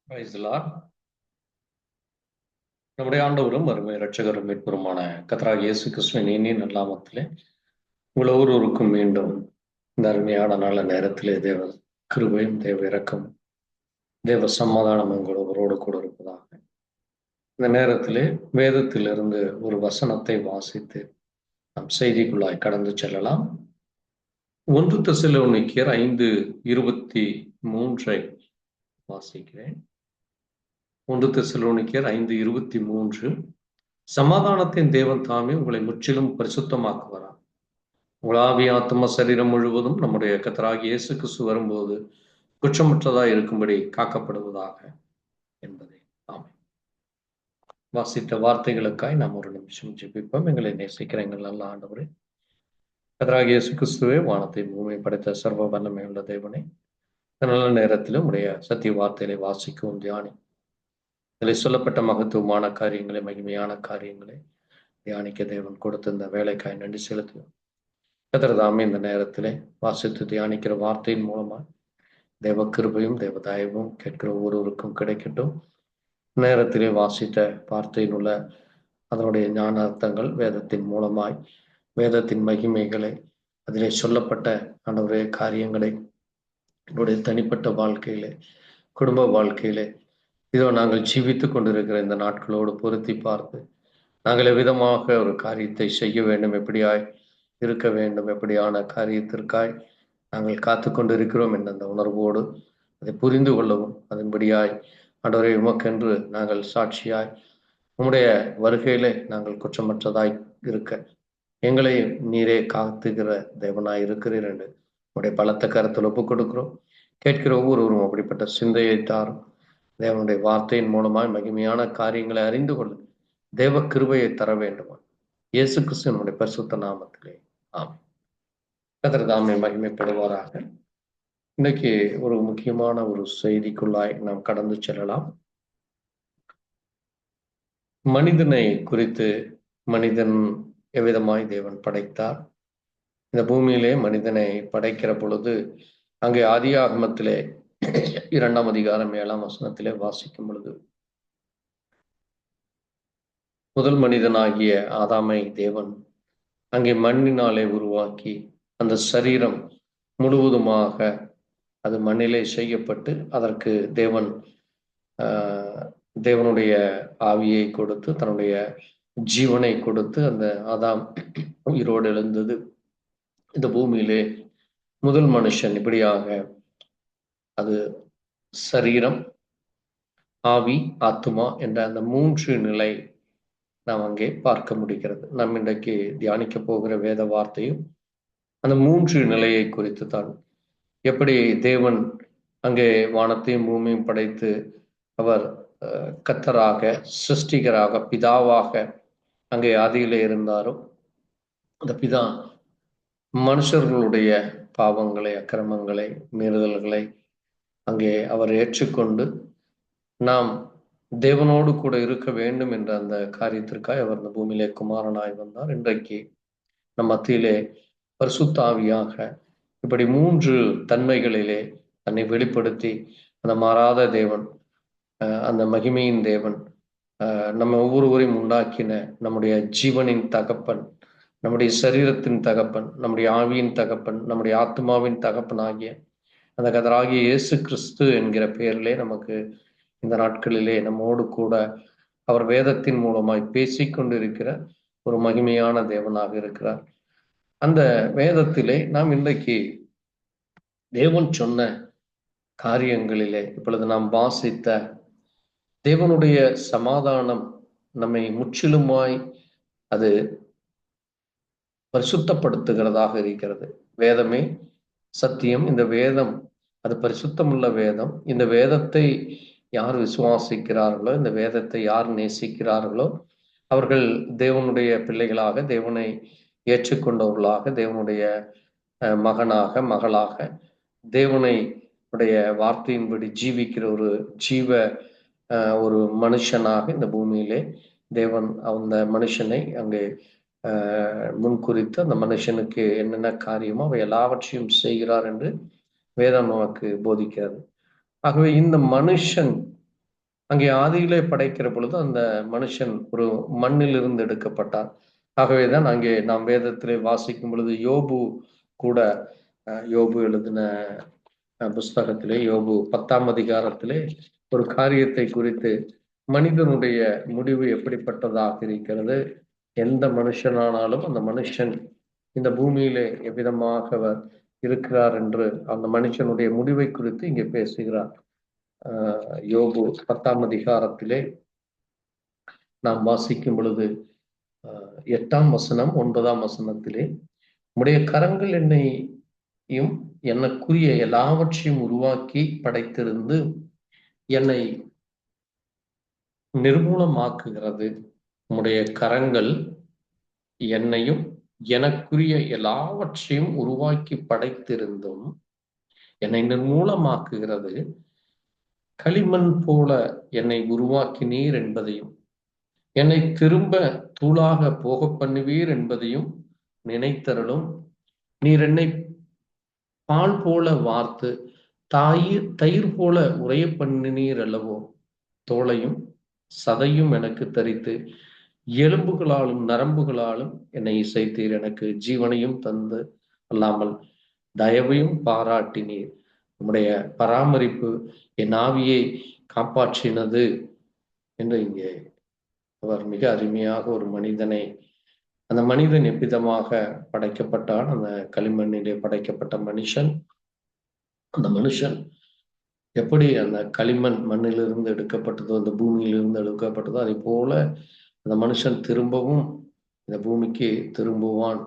Praise the Lord. நம்முடைய ஆண்டவரும் அருமை இரட்சகரும் மீட்பருமான கர்த்தராகிய இயேசு கிறிஸ்துவின் இனிய நாமத்திலே உங்கள் ஒவ்வொருவருக்கும் மீண்டும் இந்த அருமையான நல்ல நேரத்திலே தேவ கிருபையும் தேவ இரக்கம் தேவ சமாதானம் உங்களோடு கூட இருப்பதாக. இந்த நேரத்திலே வேதத்திலிருந்து ஒரு வசனத்தை வாசித்து நம் செய்திக்குள்ளாய் கடந்து செல்லலாம். 1 தெசலோனிக்கேயர் 5:23 வாசிக்கிறேன். 1 தெசலோனிக்கேயர் 5:23 சமாதானத்தின் தேவன் தாமே உங்களை முற்றிலும் பரிசுத்தமாக்குவாராம். உங்கள் ஆவி ஆத்தும சரீரம் முழுவதும் நம்முடைய கர்த்தராகிய இயேசு கிறிஸ்து வரும்போது குற்றமற்றதாய் இருக்கும்படி காக்கப்படுவதாக என்பதை ஆமென். வாசித்த வார்த்தைகளுக்காய் நாம் ஒரு நிமிஷம் ஜெபிப்போம். எங்களை நேசிக்கிற எங்கள் நல்ல ஆண்டவரே, கர்த்தராகிய இயேசு கிறிஸ்துவே, வானத்தை பூமியை படைத்த சர்வ வல்லமையுள்ள தேவனே, இந்த நல்ல நேரத்திலும் உடைய சத்திய வார்த்தைகளை வாசிக்கவும் தியானி இதில் சொல்லப்பட்ட மகத்துவமான காரியங்களை, மகிமையான காரியங்களை தியானிக்க தேவன் கொடுத்த இந்த வேலைக்காய் நன்றி செலுத்துவோம். கர்த்தர் தாமே இந்த நேரத்திலே வாசித்து தியானிக்கிற வார்த்தையின் மூலமா தேவ கிருபையும் தேவ தயவும் கேட்கிற ஒவ்வொருவருக்கும் கிடைக்கட்டும். நேரத்திலே வாசித்த வார்த்தையில் உள்ள அதனுடைய ஞான அர்த்தங்கள் வேதத்தின் மூலமாய் வேதத்தின் மகிமைகளை, அதிலே சொல்லப்பட்ட ஆண்டவரே காரியங்களை என்னுடைய தனிப்பட்ட வாழ்க்கையிலே, குடும்ப வாழ்க்கையிலே இதோ நாங்கள் ஜீவித்துக் கொண்டிருக்கிற இந்த நாட்களோடு பொருத்தி பார்த்து நாங்கள் எவ்விதமாக ஒரு காரியத்தை செய்ய வேண்டும், எப்படியாய் இருக்க வேண்டும், எப்படியான காரியத்திற்காய் நாங்கள் காத்து கொண்டிருக்கிறோம் என்ற அந்த உணர்வோடு அதை புரிந்து கொள்ளவும், அதன்படியாய் ஆண்டவரே உமக்கென்று நாங்கள் சாட்சியாய் உம்முடைய வருகையிலே நாங்கள் குற்றமற்றதாய் இருக்க எங்களை நீரே காத்துகிற தேவனாய் இருக்கிறீர் என்று உடைய பலத்த கருத்தில் ஒப்புக் கொடுக்கிறோம். கேட்கிற ஒவ்வொருவரும் அப்படிப்பட்ட சிந்தையை தாரும். தேவனுடைய வார்த்தையின் மூலமாய் மகிமையான காரியங்களை அறிந்து கொள்ள தேவ கிருபையை தர வேண்டுமா இயேசு கிறிஸ்துவினுடைய பரிசுத்த நாமத்திலே ஆமென். கர்த்தர் தாமே மகிமைப்படுவாராக. இன்னைக்கு ஒரு முக்கியமான ஒரு செய்திக்குள்ளாய் நாம் கடந்து செல்லலாம். மனிதனை குறித்து, மனிதன் எவ்விதமாய் தேவன் படைத்தார், இந்த பூமியிலே மனிதனை படைக்கிற பொழுது அங்கே ஆதியாகமத்திலே 2ஆம் அதிகாரம் 7ஆம் வசனத்திலே வாசிக்கும் பொழுது முதல் மனிதனாகிய ஆதாமை தேவன் அங்கே மண்ணினாலே உருவாக்கி அந்த சரீரம் முழுவதுமாக அது மண்ணிலே செய்யப்பட்டு அதற்கு தேவன் தேவனுடைய ஆவியை கொடுத்து தன்னுடைய ஜீவனை கொடுத்து அந்த ஆதாம் உயிரோடு எழுந்தது. இந்த பூமியிலே முதல் மனுஷன் இப்படியாக அது சரீரம், ஆவி, ஆத்துமா என்ற அந்த 3 நிலை நாம் அங்கே பார்க்க முடிகிறது. நாம் இன்றைக்கு தியானிக்க போகிற வேத வார்த்தையும் அந்த 3 நிலையை குறித்து தான். எப்படி தேவன் அங்கே வானத்தையும் பூமியும் படைத்து அவர் கர்த்தராக, சிருஷ்டிகராக, பிதாவாக அங்கே ஆதியிலே இருந்தாரோ, அந்த பிதா மனுஷர்களுடைய பாவங்களை, அக்கிரமங்களை, மீறுதல்களை அங்கே அவர் ஏற்றுக்கொண்டு நாம் தேவனோடு கூட இருக்க வேண்டும் என்ற அந்த காரியத்திற்காக அவர் இந்த பூமியிலே குமாரனாய் வந்தார். இன்றைக்கு நம் மத்தியிலே பரிசுத்த ஆவியாக இப்படி 3 தன்மைகளிலே தன்னை வெளிப்படுத்தி அந்த மாறாத தேவன், அந்த மகிமையின் தேவன், நம்ம ஒவ்வொருவரையும் உண்டாக்கின நம்முடைய ஜீவனின் தகப்பன், நம்முடைய சரீரத்தின் தகப்பன், நம்முடைய ஆவியின் தகப்பன், நம்முடைய ஆத்மாவின் தகப்பன் ஆகிய அந்த கர்த்தராகிய இயேசு கிறிஸ்து என்கிற பெயரிலே நமக்கு இந்த நாட்களிலே நம்மோடு கூட அவர் வேதத்தின் மூலமாய் பேசிக்கொண்டிருக்கிற ஒரு மகிமையான தேவனாக இருக்கிறார். அந்த வேதத்திலே நாம் இன்றைக்கு தேவன் சொன்ன காரியங்களிலே இப்பொழுது நாம் வாசித்த தேவனுடைய சமாதானம் நம்மை முற்றிலுமாய் அது பரிசுத்தப்படுத்துகிறதாக இருக்கிறது. வேதமே சத்தியம். இந்த வேதம் அது பரிசுத்தமுள்ள வேதம். இந்த வேதத்தை யார் விசுவாசிக்கிறார்களோ, இந்த வேதத்தை யார் நேசிக்கிறார்களோ அவர்கள் தேவனுடைய பிள்ளைகளாக, தேவனை ஏற்றுக்கொண்டவர்களாக, தேவனுடைய மகனாக, மகளாக, தேவனை உடைய வார்த்தையின்படி ஜீவிக்கிற ஒரு மனுஷனாக இந்த பூமியிலே தேவன் அந்த மனுஷனை அங்கே முன்குறித்து அந்த மனுஷனுக்கு என்னென்ன காரியமோ அவை எல்லாவற்றையும் செய்கிறார் என்று வேதம் நமக்கு போதிக்கிறது. ஆகவே இந்த மனுஷன் அங்கே ஆதியிலே படைக்கிற பொழுது அந்த மனுஷன் ஒரு மண்ணில் இருந்து எடுக்கப்பட்டார். ஆகவேதான் அங்கே நாம் வேதத்திலே வாசிக்கும் பொழுது யோபு கூட யோபு எழுதின புஸ்தகத்திலே யோபு 10ஆம் அதிகாரத்திலே ஒரு காரியத்தை குறித்து மனிதனுடைய முடிவு எப்படிப்பட்டதாக இருக்கிறது, எந்த மனுஷனானாலும் அந்த மனுஷன் இந்த பூமியிலே எவ்விதமாக அவர் இருக்கிறார் என்று அந்த மனுஷனுடைய முடிவை குறித்து இங்கே பேசுகிறார். யோபு 10ஆம் அதிகாரத்திலே நாம் வாசிக்கும் பொழுது 8ஆம் வசனம் 9ஆம் வசனத்திலே, உம்முடைய கரங்கள் என்னையும் எனக்குரிய எல்லாவற்றையும் உருவாக்கி படைத்திருந்து என்னை நிர்மூலமாக்குகிறது. உம்முடைய கரங்கள் என்னையும் எனக்குரிய எல்லாவற்றையும் உருவாக்கி படைத்திருந்தும் என்னை நிர்மூலமாக்குகிறது. களிமண் போல என்னை உருவாக்கினீர் என்பதையும் என்னை திரும்ப தூளாக போக பண்ணுவீர் என்பதையும் நினைத்தருளும். நீர் என்னை பால் போல வார்த்து தயிர் போல உறைய பண்ணினீர் அல்லவோ. தோளையும் சதையும் எனக்கு தரித்து எலும்புகளாலும் நரம்புகளாலும் என்னை இசைத்தீர். எனக்கு ஜீவனையும் தந்து அல்லாமல் தயவையும் பாராட்டினீர். உம்முடைய பராமரிப்பு என் ஆவியை காப்பாற்றினது என்று இங்கே அவர் மிக அருமையாக ஒரு மனிதனை, அந்த மனிதன் எவ்விதமாக படைக்கப்பட்டான், அந்த களிமண்ணிலே படைக்கப்பட்ட மனுஷன், அந்த மனுஷன் எப்படி அந்த களிமண் மண்ணிலிருந்து எடுக்கப்பட்டதோ, அந்த பூமியிலிருந்து எடுக்கப்பட்டதோ, அதே போல அந்த மனுஷன் திரும்பவும் இந்த பூமிக்கு திரும்புவான்.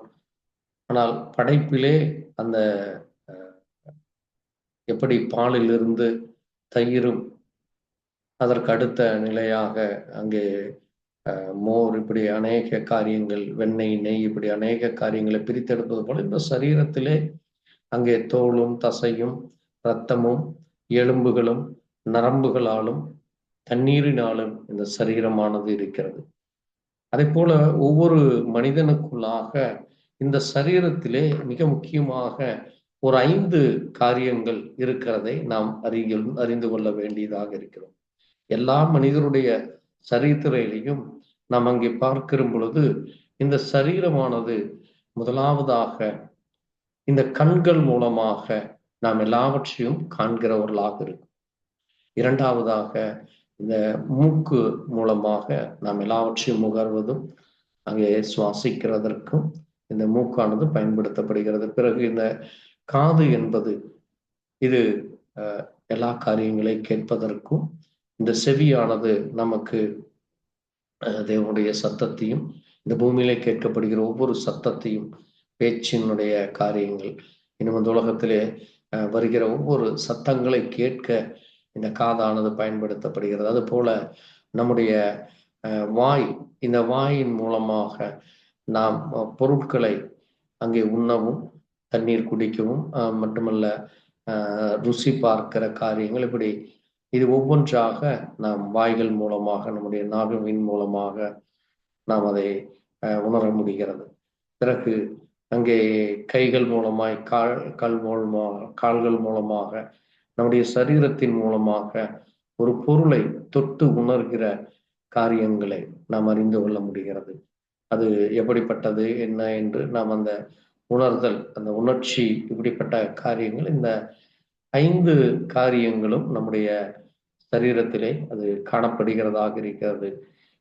ஆனால் படைப்பிலே அந்த எப்படி பாலிலிருந்து தயிரும் அதற்கு அடுத்த நிலையாக அங்கே மோர், இப்படி அநேக காரியங்கள், வெண்ணெய், நெய், இப்படி அநேக காரியங்களை பிரித்தெடுப்பது போல இந்த சரீரத்திலே அங்கே தோலும் தசையும் இரத்தமும் எலும்புகளும் நரம்புகளாலும் தண்ணீரினாலும் இந்த சரீரமானது இருக்கிறது. அதே போல ஒவ்வொரு மனிதனுக்குள்ளாக இந்த சரீரத்திலே மிக முக்கியமாக ஒரு 5 காரியங்கள் இருக்கிறதை நாம் அறிந்து கொள்ள வேண்டியதாக இருக்கிறோம். எல்லா மனிதருடைய சரித்திரையிலையும் நாம் அங்கே பார்க்கிற பொழுது இந்த சரீரமானது முதலாவதாக இந்த கண்கள் மூலமாக நாம் எல்லாவற்றையும் காண்கிறவர்களாக இருக்கும். இரண்டாவதாக இந்த மூக்கு மூலமாக நாம் எல்லாவற்றையும் முகர்வதும் அங்கே சுவாசிக்கிறதற்கும் இந்த மூக்கானது பயன்படுத்தப்படுகிறது. பிறகு இந்த காது என்பது இது எல்லா காரியங்களை கேட்பதற்கும், இந்த செவியானது நமக்கு தேவனுடைய சத்தத்தையும் இந்த பூமியிலே கேட்கப்படுகிற ஒவ்வொரு சத்தத்தையும், பேச்சினுடைய காரியங்கள், இன்னும் இந்த உலகத்திலே வருகிற ஒவ்வொரு சத்தங்களை கேட்க இந்த காதானது பயன்படுத்தப்படுகிறது. அது போல நம்முடைய வாய், இந்த வாயின் மூலமாக நாம் பொருட்களை அங்கே உண்ணவும் தண்ணீர் குடிக்கவும் மட்டுமல்ல ருசி பார்க்கிற காரியங்கள், இப்படி இது ஒவ்வொன்றாக நாம் வாய்கள் மூலமாக நம்முடைய நாவின் மூலமாக நாம் அதை உணர முடிகிறது. பிறகு அங்கே கைகள் மூலமாய் கால்கள் மூலமாக நம்முடைய சரீரத்தின் மூலமாக ஒரு பொருளை தொட்டு உணர்கிற காரியங்களை நாம் அறிந்து கொள்ள முடிகிறது. அது எப்படிப்பட்டது என்ன என்று நாம் அந்த உணர்தல், அந்த உணர்ச்சி, இப்படிப்பட்ட காரியங்கள், இந்த 5 காரியங்களும் நம்முடைய சரீரத்திலே அது காணப்படுகிறதாக இருக்கிறது.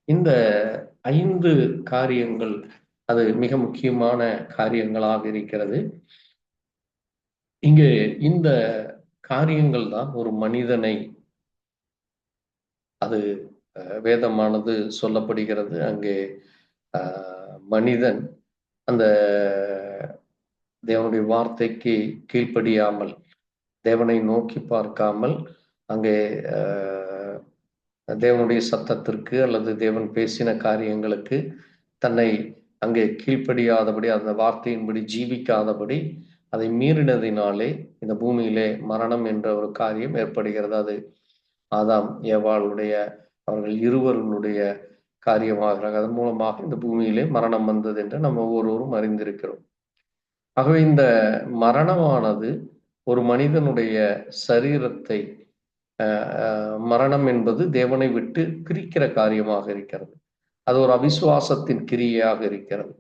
இந்த 5 காரியங்கள் அது மிக முக்கியமான காரியங்களாக இருக்கிறது. இங்கே இந்த காரியங்கள் தான் ஒரு மனிதனை, அது வேதமானது சொல்லப்படுகிறது, அங்கே மனிதன் அந்த தேவனுடைய வார்த்தைக்கு கீழ்ப்படியாமல், தேவனை நோக்கி பார்க்காமல், அங்கே தேவனுடைய சத்தத்திற்கு அல்லது தேவன் பேசின காரியங்களுக்கு தன்னை அங்கே கீழ்ப்படியாதபடி, அந்த வார்த்தையின்படி ஜீவிக்காதபடி அதை மீறினதினாலே இந்த பூமியிலே மரணம் என்ற ஒரு காரியம் ஏற்படுகிறது. அது ஆதாம் ஏவாளுடைய அவர்கள் இருவர்களுடைய காரியமாக, அதன் மூலமாக இந்த பூமியிலே மரணம் வந்தது என்று நம்ம ஒவ்வொருவரும் அறிந்திருக்கிறோம். ஆகவே இந்த மரணமானது ஒரு மனிதனுடைய சரீரத்தை மரணம் என்பது தேவனை விட்டு பிரிக்கிற காரியமாக இருக்கிறது. அது ஒரு அவிசுவாசத்தின் கிரியையாக இருக்கிறது.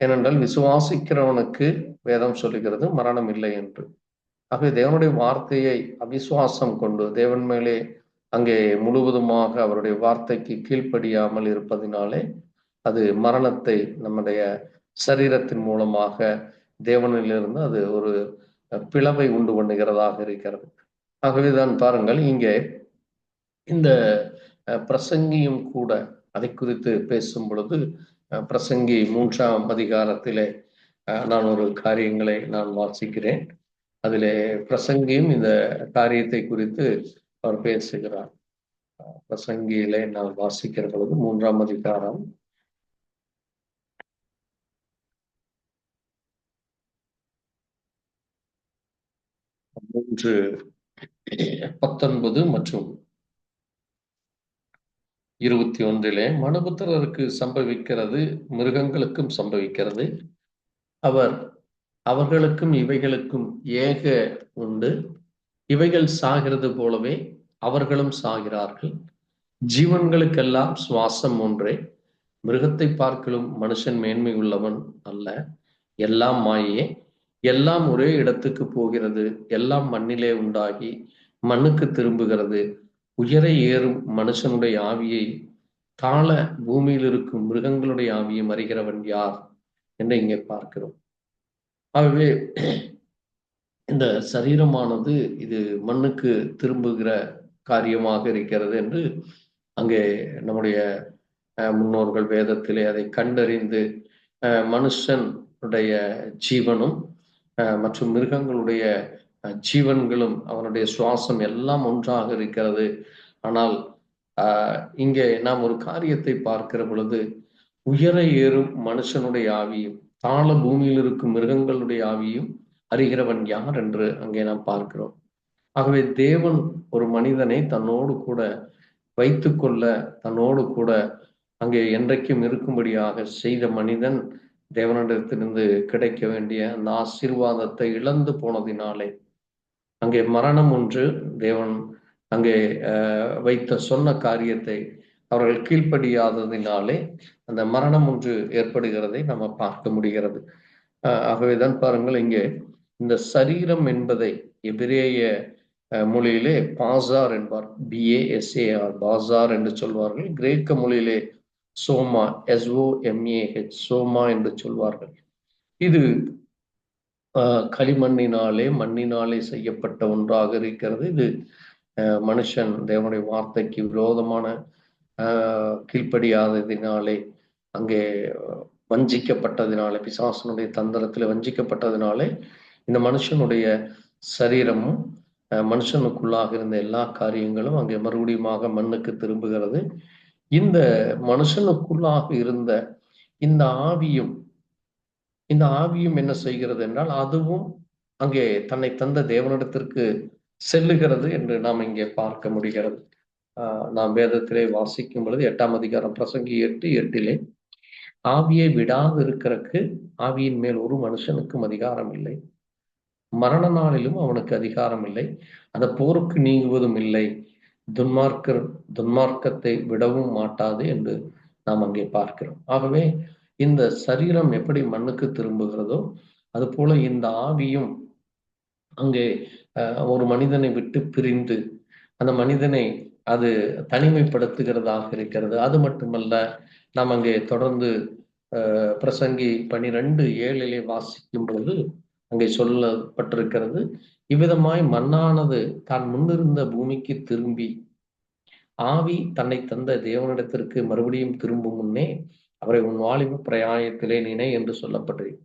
ஏனென்றால் விசுவாசிக்கிறவனுக்கு வேதம் சொல்லுகிறது மரணம் இல்லை என்று. ஆகவே தேவனுடைய வார்த்தையை அவிசுவாசம் கொண்டு தேவன் மேலே அங்கே முழுவதுமாக அவருடைய வார்த்தைக்கு கீழ்ப்படியாமல் இருப்பதினாலே அது மரணத்தை நம்முடைய சரீரத்தின் மூலமாக தேவனிலிருந்து அது ஒரு பிளவை உண்டு பண்ணுகிறதாக இருக்கிறது. ஆகவேதான் பாருங்கள், இங்கே இந்த பிரசங்கியும் கூட அதை குறித்து பேசும் பொழுது பிரசங்கி 3ஆம் அதிகாரத்திலே நான் ஒரு காரியங்களை நான் வாசிக்கிறேன். அதிலே பிரசங்கியும் இந்த காரியத்தை குறித்து அவர் பேசுகிறார். பிரசங்கியிலே நான் வாசிக்கிற பொழுது 3ஆம் அதிகாரம் 19 மற்றும் 21 மனுபுத்திரருக்கு சம்பவிக்கிறது மிருகங்களுக்கும் சம்பவிக்கிறது. அவர்களுக்கும் இவைகளுக்கும் ஏக உண்டு. இவைகள் சாகிறது போலவே அவர்களும் சாகிறார்கள். ஜீவன்களுக்கெல்லாம் சுவாசம் ஒன்றே. மிருகத்தை பார்க்கலும் மனுஷன் மேன்மை உள்ளவன் அல்ல. எல்லாம் மாயே. எல்லாம் ஒரே இடத்துக்கு போகிறது. எல்லாம் மண்ணிலே உண்டாகி மண்ணுக்கு திரும்புகிறது. உயர ஏறும் மனுஷனுடைய ஆவியை தாழ பூமியில் இருக்கும் மிருகங்களுடைய ஆவியை அறிகிறவன் யார் என்று இங்கே பார்க்கிறோம். ஆகவே இந்த சரீரமானது இது மண்ணுக்கு திரும்புகிற காரியமாக இருக்கிறது என்று அங்கே நம்முடைய முன்னோர்கள் வேதத்திலே அதை கண்டறிந்து மனுஷனுடைய ஜீவனும் மற்றும் மிருகங்களுடைய ஜீவன்களும் அவனுடைய சுவாசம் எல்லாம் ஒன்றாக இருக்கிறது. ஆனால் இங்கே நாம் ஒரு காரியத்தை பார்க்கிற பொழுது உயர ஏறும் மனுஷனுடைய ஆவியும் தாழ பூமியில் இருக்கும் மிருகங்களுடைய ஆவியும் அறிகிறவன் யார் என்று அங்கே நாம் பார்க்கிறோம். ஆகவே தேவன் ஒரு மனிதனை தன்னோடு கூட வைத்து கொள்ள, தன்னோடு கூட அங்கே என்றைக்கும் இருக்கும்படியாக செய்த மனிதன் தேவனிடத்திலிருந்து கிடைக்க வேண்டிய அந்த ஆசீர்வாதத்தை இழந்து போனதினாலே அங்கே மரணம் ஒன்று தேவன் அங்கே வைத்த சொன்ன காரியத்தை அவர்கள் கீழ்ப்படியாததினாலே அந்த மரணம் ஒன்று ஏற்படுகிறதை நம்ம பார்க்க முடிகிறது. ஆகவேதான் பாருங்கள், இங்கே இந்த சரீரம் என்பதை எபிரேய மொழியிலே பாசார் என்பார். BASAR பாசார் என்று சொல்வார்கள். கிரேக்க மொழியிலே சோமா SOMAH சோமா என்று சொல்வார்கள். இது களிமண்ணினாலே மண்ணினாலே செய்யப்பட்ட ஒன்றாக இருக்கிறது. இது மனுஷன் தேவனுடைய வார்த்தைக்கு விரோதமான கீழ்ப்படியாததினாலே அங்கே வஞ்சிக்கப்பட்டதினாலே, பிசாசனுடைய தந்திரத்தில் வஞ்சிக்கப்பட்டதினாலே இந்த மனுஷனுடைய சரீரமும் மனுஷனுக்குள்ளாக இருந்த எல்லா காரியங்களும் அங்கே மறுபடியுமாக மண்ணுக்கு திரும்புகிறது. இந்த மனுஷனுக்குள்ளாக இருந்த இந்த ஆவியும் என்ன செய்கிறது என்றால் அதுவும் அங்கே தன்னை தந்த தேவனிடத்திற்கு செல்லுகிறது என்று நாம் இங்கே பார்க்க முடிகிறது. நாம் வேதத்திலே வாசிக்கும் பொழுது 8ஆம் அதிகாரம் பிரசங்கி 8:8 ஆவியை விடாது இருக்கிறக்கு ஆவியின் மேல் ஒரு மனுஷனுக்கும் அதிகாரம் இல்லை, மரண நாளிலும் அவனுக்கு அதிகாரம் இல்லை, அந்த போருக்கு நீங்குவதும் இல்லை, துன்மார்க்கத்தை விடவும் மாட்டாது என்று நாம் அங்கே பார்க்கிறோம். ஆகவே இந்த சரீரம் எப்படி மண்ணுக்கு திரும்புகிறதோ அது போல இந்த ஆவியும் அங்கே ஒரு மனிதனை விட்டு பிரிந்து அந்த மனிதனை அது தனிமைப்படுத்துகிறதாக இருக்கிறது. அது மட்டுமல்ல, நாம் அங்கே தொடர்ந்து பிரசங்கி 12:7 வாசிக்கும் பொழுது அங்கே சொல்லப்பட்டிருக்கிறது, இவ்விதமாய் மண்ணானது தான் முன்னிருந்த பூமிக்கு திரும்பி ஆவி தன்னை தந்த தேவனிடத்திற்கு மறுபடியும் திரும்பும் முன்னே அவரை உன் வாலிப பிரயாயத்திலே நினை என்று சொல்லப்பட்டிருக்கு.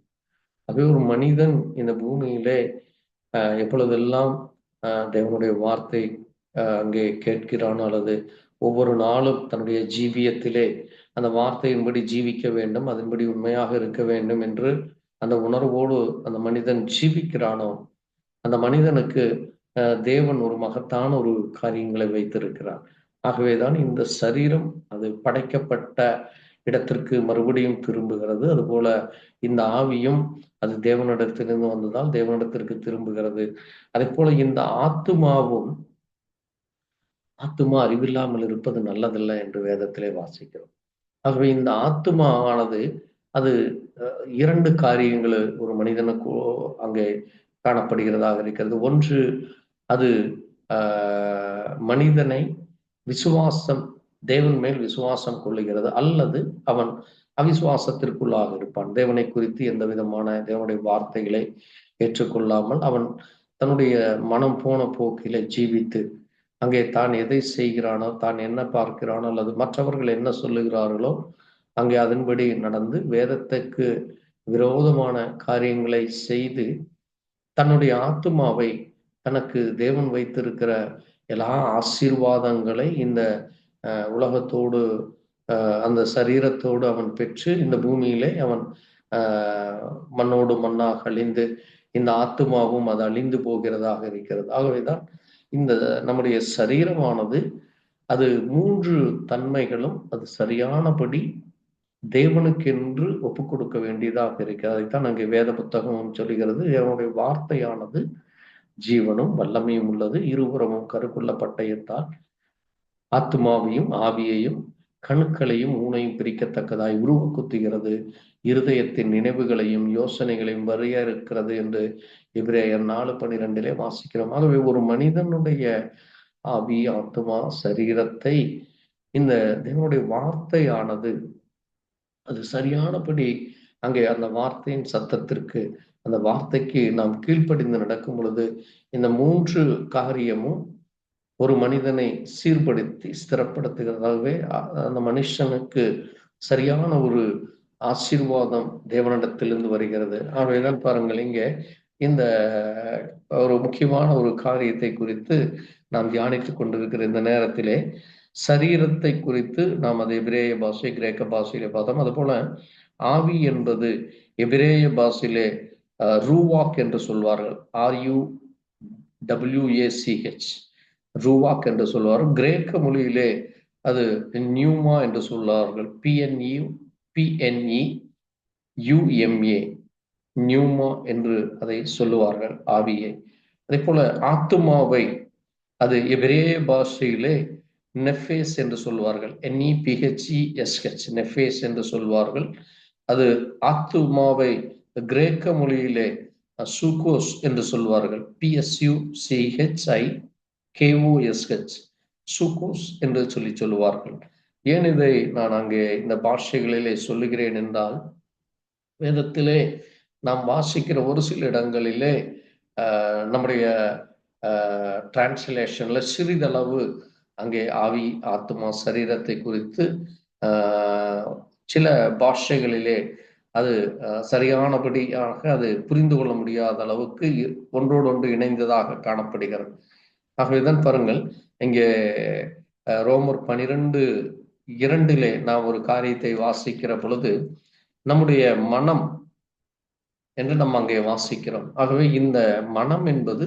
அதே ஒரு மனிதன் இந்த பூமியிலே எப்பொழுதெல்லாம் தேவனுடைய வார்த்தை அங்கே கேட்கிறான் அல்லது ஒவ்வொரு நாளும் தன்னுடைய ஜீவியத்திலே அந்த வார்த்தையின்படி ஜீவிக்க வேண்டும், அதன்படி உண்மையாக இருக்க வேண்டும் என்று அந்த உணர்வோடு அந்த மனிதன் ஜீவிக்கிறானோ அந்த மனிதனுக்கு தேவன் ஒரு மகத்தான ஒரு காரியங்களை வைத்திருக்கிறார். ஆகவேதான் இந்த சரீரம் அது படைக்கப்பட்ட இடத்திற்கு மறுபடியும் திரும்புகிறது. அதுபோல இந்த ஆவியும் அது தேவனிடத்திலிருந்து வந்ததால் தேவனிடத்திற்கு திரும்புகிறது. அதே போல இந்த ஆத்துமாவும் ஆத்துமா அறிவில்லாமல் இருப்பது நல்லதல்ல என்று வேதத்திலே வாசிக்கிறோம். ஆகவே இந்த ஆத்துமாவானது அது இரண்டு காரியங்கள் ஒரு மனிதனுக்கு அங்கே காணப்படுகிறதாக இருக்கிறது. ஒன்று, அது மனிதனை விசுவாசம் தேவன் மேல் விசுவாசம் கொள்ளுகிறது, அல்லது அவன் அவிசுவாசத்திற்குள்ளாக இருப்பான். தேவனை குறித்து எந்த விதமான தேவனுடைய வார்த்தைகளை ஏற்றுக்கொள்ளாமல் அவன் தன்னுடைய மனம் போன போக்கிலே ஜீவித்து அங்கே தான் எதை செய்கிறானோ, தான் என்ன பார்க்கிறானோ, அல்லது மற்றவர்கள் என்ன சொல்லுகிறார்களோ அங்கே அதன்படி நடந்து வேதத்துக்கு விரோதமான காரியங்களை செய்து தன்னுடைய ஆத்துமாவை தனக்கு தேவன் வைத்திருக்கிற எல்லா ஆசீர்வாதங்களை இந்த உலகத்தோடு அந்த சரீரத்தோடு அவன் பெற்று இந்த பூமியிலே அவன் மண்ணோடு மண்ணாக அழிந்து இந்த ஆத்துமாவும் அது அழிந்து போகிறதாக இருக்கிறது. ஆகவேதான் இந்த நம்முடைய சரீரமானது அது மூன்று தன்மைகளும் அது சரியானபடி தேவனுக்கென்று ஒப்பு கொடுக்க வேண்டியதாக இருக்கிறது. அதைத்தான் அங்கே வேத புத்தகமும் சொல்லுகிறது. தேவனுடைய வார்த்தையானது ஜீவனும் வல்லமையும் உள்ளது, இருபுறமும் கருக்குள்ள பட்டயத்தால் ஆத்மாவையும் ஆவியையும் கணுக்களையும் ஊனையும் பிரிக்கத்தக்கதாய் உருவ குத்துகிறது, இருதயத்தின் நினைவுகளையும் யோசனைகளையும் வரையறுக்கிறது என்று எபிரேயர் 4:12 வாசிக்கிறோம். ஆகவே ஒரு மனிதனுடைய ஆவி, ஆத்மா, சரீரத்தை இந்த தேவனுடைய வார்த்தையானது அது சரியானபடி அங்கே அந்த வார்த்தையின் சத்தத்திற்கு, அந்த வார்த்தைக்கு நாம் கீழ்ப்படிந்து நடக்கும் பொழுது இந்த மூன்று காரியமும் ஒரு மனிதனை சீர்படுத்தி ஸ்திரப்படுத்துகிறதாகவே அந்த மனுஷனுக்கு சரியான ஒரு ஆசீர்வாதம் தேவனிடத்திலிருந்து வருகிறது. ஆகவேதான் பாருங்கள், இங்கே இந்த ஒரு முக்கியமான ஒரு காரியத்தை குறித்து நாம் தியானித்துக் கொண்டிருக்கிற இந்த நேரத்திலே சரீரத்தை குறித்து நாம் அது எபிரேய பாஷை, கிரேக்க பாஷையிலே பார்த்தோம். அது போல ஆவி என்பது எபிரேய பாஷையிலே ரூவாக் என்று சொல்வார்கள், RUWACH, ரூவாக் என்று சொல்வார்கள். கிரேக்க மொழியிலே அது நியூமா என்று சொல்வார்கள், PNEUMA, நியூமா என்று அதை சொல்லுவார்கள் ஆவியை. அதே போல ஆத்துமாவை அது எபிரேய பாஷையிலே நெஃபேஸ் என்று சொல்வார்கள், NEPHESH, நெஃபேஸ் என்று சொல்வார்கள். அது ஆத்துமாவை கிரேக்க மொழியிலே சூகோஸ் என்று சொல்வார்கள், PSUCHIKOSH, சூகோஸ் என்று சொல்லுவார்கள். ஏன் இதை நான் அங்கே இந்த பாஷைகளிலே சொல்லுகிறேன் என்றால், வேதத்திலே நாம் வாசிக்கிற ஒரு சில இடங்களிலே நம்முடைய டிரான்ஸ்லேஷன்ல சிறிதளவு அங்கே ஆவி, ஆத்மா, சரீரத்தை குறித்து சில பாஷைகளிலே அது சரியானபடியாக அது புரிந்து கொள்ள முடியாத அளவுக்கு ஒன்றோடு ஒன்று இணைந்ததாக காணப்படுகிறது. ஆகவேதான் பாருங்கள், இங்கே ரோமர் 12:2 நாம் ஒரு காரியத்தை வாசிக்கிற பொழுது நம்முடைய மனம் என்று நம்ம அங்கே வாசிக்கிறோம். ஆகவே இந்த மனம் என்பது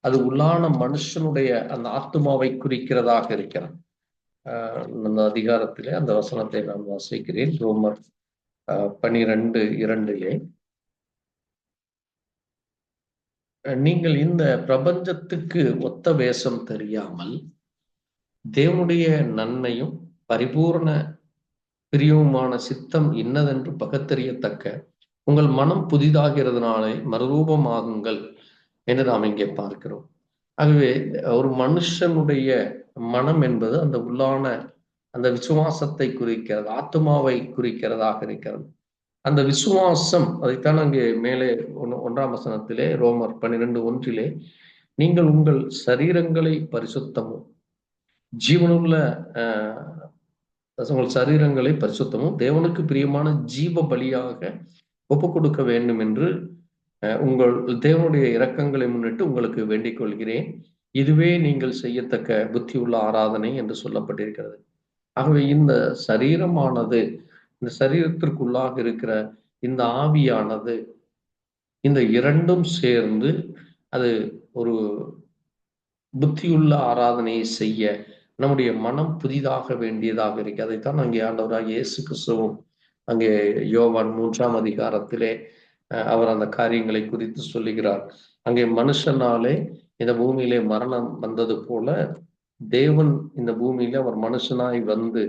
அது உள்ளான மனுஷனுடைய அந்த ஆத்மாவை குறிக்கிறதாக இருக்கிறது. அந்த அதிகாரத்திலே அந்த வசனத்தை நான் வாசிக்கிறேன். ரோமர் 12:2, நீங்கள் இந்த பிரபஞ்சத்துக்கு ஒத்த வேஷம் தெரியாமல் தேவனுடைய நன்மையும் பரிபூர்ண பிரியவுமான சித்தம் இன்னதென்று பகுத்தறியத்தக்க உங்கள் மனம் புதிதாகிறதுனாலே மறுரூபமாகுங்கள் என்று நாம் இங்கே பார்க்கிறோம். ஆகவே ஒரு மனுஷனுடைய மனம் என்பது அந்த உள்ளான அந்த விசுவாசத்தை குறிக்கிறது, ஆத்மாவை குறிக்கிறதாக இருக்கிறது. அந்த விசுவாசம் அதைத்தான் அங்கே மேலே 1ஆம் வசனத்திலே ரோமர் 12:1 நீங்கள் உங்கள் சரீரங்களை பரிசுத்தமும் ஜீவனுள்ள உங்கள் சரீரங்களை பரிசுத்தமும் தேவனுக்கு பிரியமான ஜீவ பலியாக ஒப்பு கொடுக்க வேண்டும் என்று உங்கள் தேவனுடைய இரக்கங்களை முன்னிட்டு உங்களுக்கு வேண்டிக் கொள்கிறேன், இதுவே நீங்கள் செய்யத்தக்க புத்தியுள்ள ஆராதனை என்று சொல்லப்பட்டிருக்கிறது. ஆகவே இந்த சரீரமானது, இந்த சரீரத்திற்குள்ளாக இருக்கிற இந்த ஆவியானது, இந்த இரண்டும் சேர்ந்து அது ஒரு புத்தியுள்ள ஆராதனையை செய்ய நம்முடைய மனம் புதிதாக வேண்டியதாக இருக்கு. அதைத்தான் அங்கே ஆண்டவராக இயேசு கிறிஸ்துவும் அங்கே யோவான் 3ஆம் அதிகாரத்திலே அவர் அந்த காரியங்களை குறித்து சொல்லுகிறார். அங்கே மனுஷனாலே இந்த பூமியிலே மரணம் வந்தது போல தேவன் இந்த பூமியில அவர் மனுஷனாய் வந்து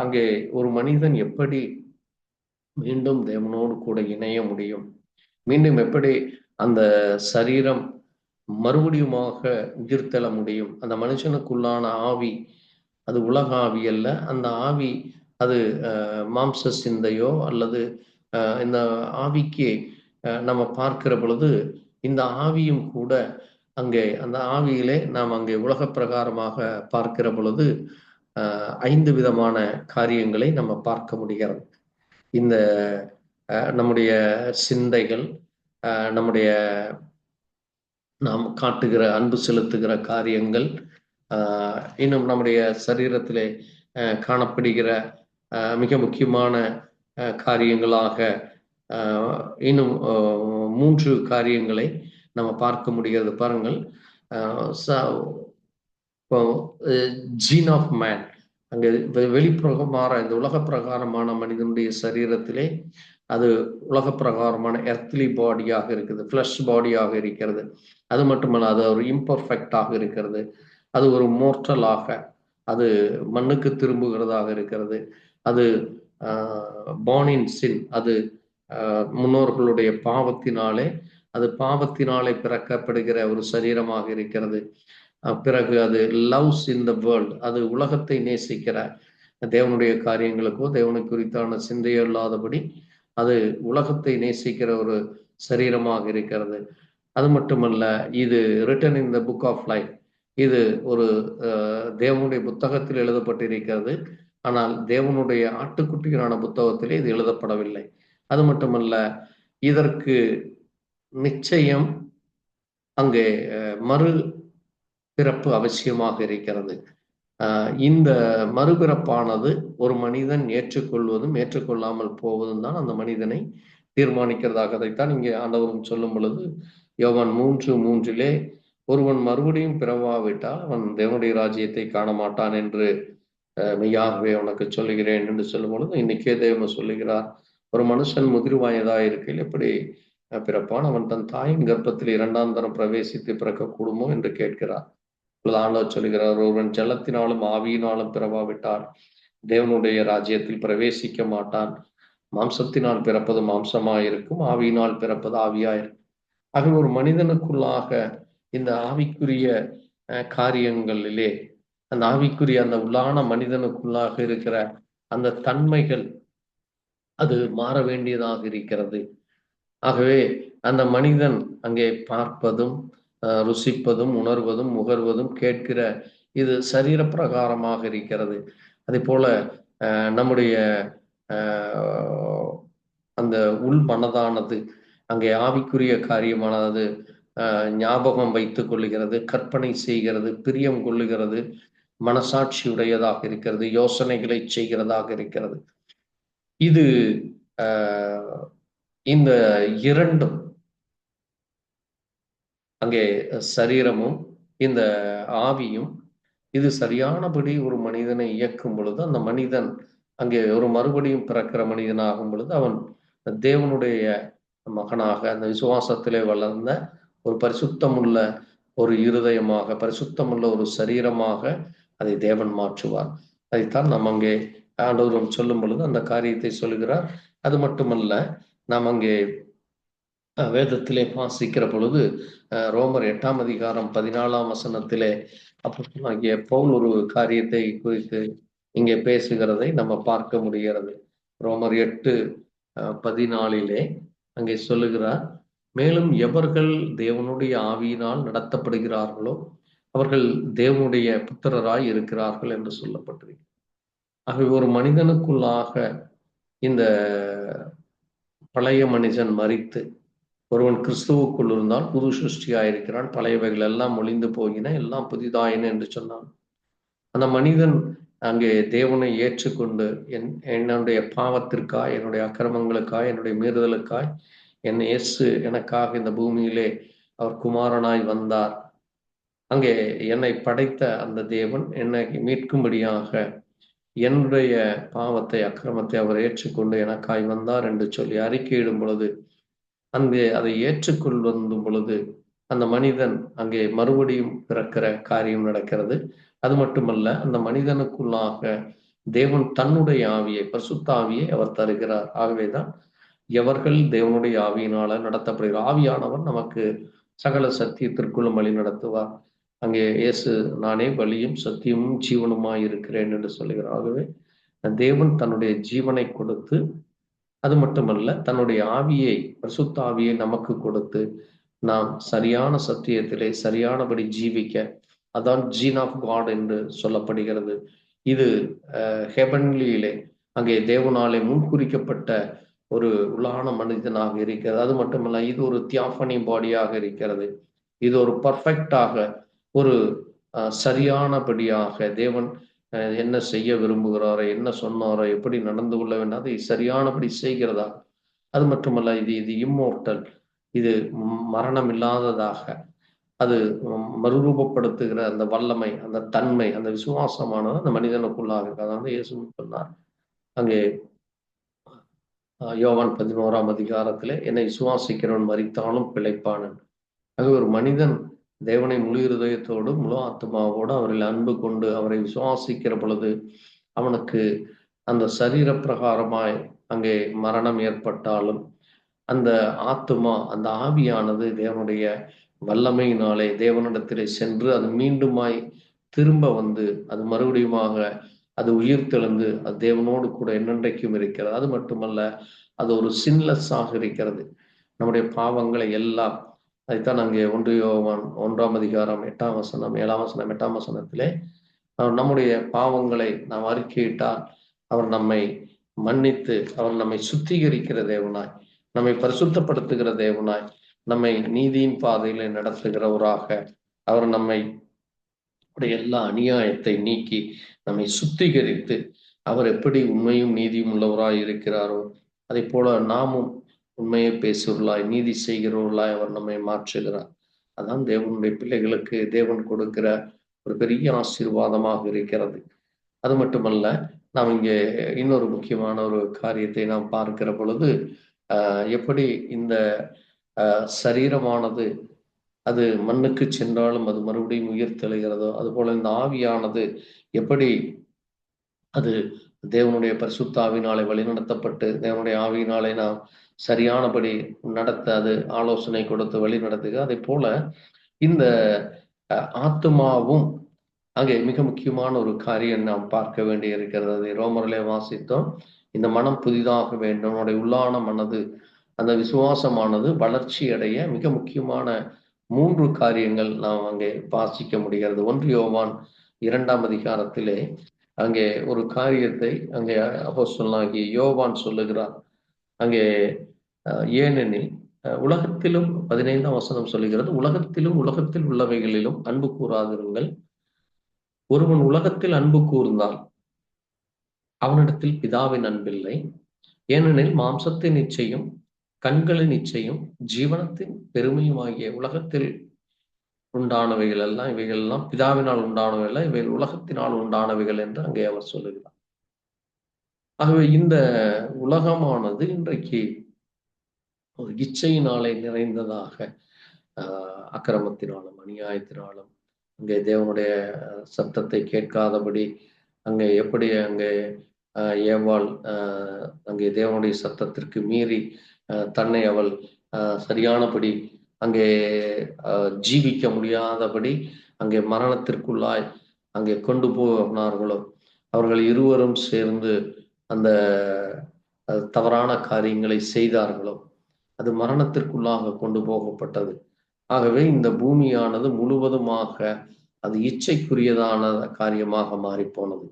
அங்கே ஒரு மனிதன் எப்படி மீண்டும் தேவனோடு கூட இணைய முடியும், மீண்டும் எப்படி அந்த சரீரம் மறுபடியுமாக உயிர்த்தெழ முடியும், அந்த மனுஷனுக்குள்ளான ஆவி அது உலக ஆவி அல்ல, அந்த ஆவி அது மாம்ச சிந்தையோ அல்லது இந்த ஆவிக்கு நம்ம பார்க்கிற பொழுது இந்த ஆவியும் கூட அங்கே அந்த ஆவியிலே நாம் அங்கே உலக பிரகாரமாக பார்க்கிற பொழுது 5 விதமான காரியங்களை நம்ம பார்க்க முடிகிறது. இந்த நம்முடைய சிந்தைகள், நம்முடைய நாம் காட்டுகிற அன்பு செலுத்துகிற காரியங்கள், இன்னும் நம்முடைய சரீரத்திலே காணப்படுகிற மிக முக்கியமான காரியங்களாக இன்னும் 3 காரியங்களை நம்ம பார்க்க முடிகிறது. பாருங்கள், ஜீன் ஆஃப் மேன், அங்கே வெளிப்பிரகமான இந்த உலக பிரகாரமான மனிதனுடைய சரீரத்திலே அது உலக பிரகாரமான எர்த்லி பாடியாக இருக்குது, ஃப்ளஷ் பாடியாக இருக்கிறது. அது மட்டுமல்ல, அது ஒரு இம்பர்ஃபெக்டாக இருக்கிறது, அது ஒரு மோர்டலாக, அது மண்ணுக்கு திரும்புகிறதாக இருக்கிறது, அது born in sin, அது முன்னோர்களுடைய பாவத்தினாலே, அது பாவத்தினாலே பிறக்கப்படுகிற ஒரு சரீரமாக இருக்கிறது. பிறகு அது லவ்ஸ் இன் த வேர்ல்ட், அது உலகத்தை நேசிக்கிற, தேவனுடைய காரியங்களுக்கோ தேவனுக்கு குறித்தான சிந்தையோ இல்லாதபடி அது உலகத்தை நேசிக்கிற ஒரு சரீரமாக இருக்கிறது. அது மட்டுமல்ல, இது written in the book of life, இது ஒரு தேவனுடைய புத்தகத்தில் எழுதப்பட்டிருக்கிறது, ஆனால் தேவனுடைய ஆட்டுக்குட்டிகளான புத்தகத்திலே இது எழுதப்படவில்லை. அது மட்டுமல்ல, இதற்கு நிச்சயம் அங்கே மறு பிறப்பு அவசியமாக இருக்கிறது. இந்த மறுபிறப்பானது ஒரு மனிதன் ஏற்றுக்கொள்வதும் ஏற்றுக்கொள்ளாமல் போவதும் தான் அந்த மனிதனை தீர்மானிக்கிறதாக. அதைத்தான் இங்கே ஆண்டவரும் சொல்லும் பொழுது யோவான் 3:3 ஒருவன் மறுபடியும் பிறவாவிட்டால் அவன் தேவனுடைய ராஜ்யத்தை காண மாட்டான் என்று மெய்யாகவே உனக்கு சொல்லுகிறேன் என்று சொல்லும் பொழுது, இன்னைக்கே தேவன் சொல்லுகிறார், ஒரு மனுஷன் முதிர் வயதாக இருக்கையில் எப்படி பிறப்பான், அவன் தன் தாயின் கர்ப்பத்தில் 2ஆம் தரம் பிரவேசித்து பிறக்கக்கூடுமோ என்று கேட்கிறார். ஆண்டவர் சொல்லுகிறார், ஒருவன் ஜலத்தினாலும் ஆவியினாலும் பிறவாவிட்டால் தேவனுடைய ராஜ்யத்தில் பிரவேசிக்க மாட்டான். மாம்சத்தினால் பிறப்பது மாம்சமாயிருக்கும், ஆவியினால் பிறப்பது ஆவியாயிருக்கும். ஆக ஒரு மனிதனுக்குள்ளாக இந்த ஆவிக்குரிய காரியங்களிலே, அந்த ஆவிக்குரிய அந்த உள்ளான மனிதனுக்குள்ளாக இருக்கிற அந்த தன்மைகள் அது மாற வேண்டியதாக இருக்கிறது. ஆகவே அந்த மனிதன் அங்கே பார்ப்பதும் ருசிப்பதும் உணர்வதும் முகர்வதும் கேட்கிற இது சரீர பிரகாரமாக இருக்கிறது. அதே போல நம்முடைய அந்த உள் மனதானது அங்கே ஆவிக்குரிய காரியமானது ஞாபகம் வைத்துக் கொள்ளுகிறது, கற்பனை செய்கிறது, பிரியம் கொள்ளுகிறது, மனசாட்சி உடையதாக இருக்கிறது, யோசனைகளை செய்கிறதாக இருக்கிறது. இது இந்த இரண்டும் அங்கே சரீரமும் இந்த ஆவியும் இது சரியானபடி ஒரு மனிதனை இயக்கும் பொழுது அந்த மனிதன் அங்கே ஒரு மறுபடியும் பிறக்கிற மனிதனாகும் பொழுது அவன் தேவனுடைய மகனாக, அந்த விசுவாசத்திலே வளர்ந்த ஒரு பரிசுத்தமுள்ள ஒரு இருதயமாக, பரிசுத்தமுள்ள ஒரு சரீரமாக அதை தேவன் மாற்றுவார். அதைத்தான் நாம் அங்கே ஆண்டவரும் சொல்லும் பொழுது அந்த காரியத்தை சொல்லுகிறார். அது மட்டுமல்ல, நாம் அங்கே வேதத்திலே வாசிக்கிற பொழுது ரோமர் 8ஆம் அதிகாரம் 14ஆம் வசனத்திலே அப்போஸ்தலனாகிய பவுல் ஒரு காரியத்தை குறித்து இங்கே பேசுகிறதை நம்ம பார்க்க முடிகிறது. ரோமர் 8:14 அங்கே சொல்லுகிறார், மேலும் எவர்கள் தேவனுடைய ஆவியினால் நடத்தப்படுகிறார்களோ அவர்கள் தேவனுடைய புத்திரராய் இருக்கிறார்கள் என்று சொல்லப்பட்டிருக்கு. ஆகவே ஒரு மனிதனுக்குள்ளாக இந்த பழைய மனிதன் மரித்து ஒருவன் கிறிஸ்துவுக்குள் இருந்தால் புது சிருஷ்டியாயிருக்கிறான், பழையவைகள் எல்லாம் ஒளிந்து போகின, எல்லாம் புதிதாயின என்று சொன்னான். அந்த மனிதன் அங்கே தேவனை ஏற்றுக்கொண்டு என்னுடைய பாவத்திற்காய், என்னுடைய அக்கிரமங்களுக்காய், என்னுடைய மீறுதலுக்காய் என் இயேசு எனக்காக இந்த பூமியிலே அவர் குமாரனாய் வந்தார், அங்கே என்னை படைத்த அந்த தேவன் என்னை மீட்கும்படியாக என்னுடைய பாவத்தை அக்கிரமத்தை அவர் ஏற்றுக்கொண்டு எனக்காய் வந்தார் என்று சொல்லி அறிக்கையிடும் பொழுது, அங்கே அதை ஏற்றுக்கொள்ளும் பொழுது அந்த மனிதன் அங்கே மறுபடியும் பிறக்கிற காரியம் நடக்கிறது. அது மட்டுமல்ல, அந்த மனிதனுக்குள்ளாக தேவன் தன்னுடைய ஆவியை, பரிசுத்த ஆவியை அவர் தருகிறார். ஆகவேதான் எவர்கள் தேவனுடைய ஆவியினால நடத்தப்படுகிறார், ஆவியானவர் நமக்கு சகல சத்தியத்திற்குள்ளும் வழி நடத்துவார். அங்கே இயேசு நானே வழியும் சத்தியமும் ஜீவனுமாய் இருக்கிறேன் என்று சொல்லுகிறார். ஆகவே தேவன் தன்னுடைய ஜீவனை கொடுத்து, அது மட்டுமல்ல தன்னுடைய ஆவியை, பரிசுத்த ஆவியை நமக்கு கொடுத்து நாம் சரியான சத்தியத்திலே சரியானபடி ஜீவிக்க, அதான் ஜீன் ஆஃப் காட் என்று சொல்லப்படுகிறது. இது ஹெவன்லியிலே அங்கே தேவனாலே முன்குறிக்கப்பட்ட ஒரு உள்ளான மனிதனாக இருக்கிறது. அது மட்டுமல்ல, இது ஒரு தியாஃபனி பாடியாக இருக்கிறது. இது ஒரு பர்ஃபெக்டாக, ஒரு சரியானபடியாக தேவன் என்ன செய்ய விரும்புகிறாரோ, என்ன சொன்னாரோ, எப்படி நடந்து கொள்ள வேண்டும், அதை சரியானபடி செய்கிறதா. அது மட்டுமல்ல, இது இம்மோர்டல், இது மரணம் இல்லாததாக, அது மறுரூபப்படுத்துகிற அந்த வல்லமை, அந்த தன்மை, அந்த விசுவாசமானது அந்த மனிதனுக்குள்ளாக இருக்கு. அதாவது இயேசு சொன்னார் அங்கே யோவான் 11ஆம் அதிகாரத்திலே, என்னை விசுவாசிக்கிறவன் மரித்தாலும் பிழைப்பான். அது ஒரு மனிதன் தேவனை முழு இருதயத்தோடு முழு ஆத்மாவோடு அவரில் அன்பு கொண்டு அவரை விசுவாசிக்கிற பொழுது அவனுக்கு அந்த சரீர பிரகாரமாய் அங்கே மரணம் ஏற்பட்டாலும் அந்த ஆத்மா, அந்த ஆவியானது தேவனுடைய வல்லமையினாலே தேவனிடத்திலே சென்று அது மீண்டுமாய் திரும்ப வந்து அது மறுபடியுமாக அது உயிர் தெழுந்து அது தேவனோடு கூட என்னென்றைக்கும் இருக்கிறது. அது மட்டுமல்ல, அது ஒரு சின்லெஸ்ஸாக இருக்கிறது. நம்முடைய பாவங்களை எல்லாம், அதைத்தான் அங்கே 1 யோவான் 1ஆம் அதிகாரம் 8ஆம் வசனம் 7ஆம் வசனம் 8ஆம் வசனத்திலே நம்முடைய பாவங்களை நாம் அறிக்கையிட்டால் அவர் நம்மை மன்னித்து அவர் நம்மை சுத்திகரிக்கிற தேவனாய், நம்மை பரிசுத்தப்படுத்துகிற தேவனாய், நம்மை நீதியின் பாதையிலே நடத்துகிறவராக அவர் நம்மை எல்லா அநியாயத்தை நீக்கி நம்மை சுத்திகரித்து அவர் எப்படி உண்மையும் நீதியும் உள்ளவராய் இருக்கிறாரோ அதை போல நாமும் உண்மையை பேசுவர்களாய், நீதி செய்கிறவர்களாய் அவர் நம்மை மாற்றுகிறார். அதான் தேவனுடைய பிள்ளைகளுக்கு தேவன் கொடுக்கிற ஒரு பெரிய ஆசீர்வாதமாக இருக்கிறது. அது மட்டுமல்ல, நாம் இங்கே இன்னொரு முக்கியமான ஒரு காரியத்தை நாம் பார்க்கிற பொழுது எப்படி இந்த சரீரமானது அது மண்ணுக்கு சென்றாலும் அது மறுபடியும் உயிர் தெழுகிறதோ, அதுபோல இந்த ஆவியானது எப்படி அது தேவனுடைய பரிசுத்த ஆவியினாலே வழிநடத்தப்பட்டு தேவனுடைய ஆவியினாலே நாம் சரியானபடி நடத்த அது ஆலோசனை கொடுத்து வழி நடத்துக. அதே போல இந்த ஆத்மாவும் அங்கே மிக முக்கியமான ஒரு காரியம் நாம் பார்க்க வேண்டி இருக்கிறது. அதை ரோமரிலே வாசித்தோம். இந்த மனம் புதிதாக வேண்டும், நம்முடைய உள்ளான மனது, அந்த விசுவாசமானது வளர்ச்சி அடைய மிக முக்கியமான 3 காரியங்கள் நாம் அங்கே வாசிக்க முடிகிறது. 1 யோவான் 2ஆம் அதிகாரத்திலே அங்கே ஒரு காரியத்தை அங்கே அப்போஸ்தலனாகிய யோவான் சொல்லுகிறார். அங்கே ஏனெனில் உலகத்திலும் 15ஆம் வசனம் சொல்லுகிறது, உலகத்திலும் உலகத்தில் உள்ளவைகளிலும் அன்பு கூறாதிருங்கள். ஒருவன் உலகத்தில் அன்பு கூர்ந்தால் அவனிடத்தில் பிதாவின் அன்பில்லை. ஏனெனில் மாம்சத்தின் இச்சையும் கண்களின் இச்சையும் ஜீவனத்தின் பெருமையும் ஆகிய உலகத்தில் உண்டானவைகள் எல்லாம், இவைகள் எல்லாம் பிதாவினால் உண்டானவைகள், இவைகள் உலகத்தினால் உண்டானவைகள் என்று அங்கே அவர் சொல்லுகிறார். ஆகவே இந்த உலகமானது இன்றைக்கு ஒரு இச்சையினாலே நிறைந்ததாக, அக்கிரமத்தினாலும் அநியாயத்தினாலும் அங்கே தேவனுடைய சத்தத்தை கேட்காதபடி அங்கே எப்படி அங்கே ஏவாள் அங்கே தேவனுடைய சத்தத்திற்கு மீறி தன்னை அவள் சரியானபடி அங்கே ஜீவிக்க முடியாதபடி அங்கே மரணத்திற்குள்ளாய் அங்கே கொண்டு போனார்களோ, அவர்கள் இருவரும் சேர்ந்து அந்த தவறான காரியங்களை செய்தார்களோ, அது மரணத்திற்குள்ளாக கொண்டு போகப்பட்டது. ஆகவே இந்த பூமியானது முழுவதுமாக அது இச்சைக்குரியதான காரியமாக மாறி போனது.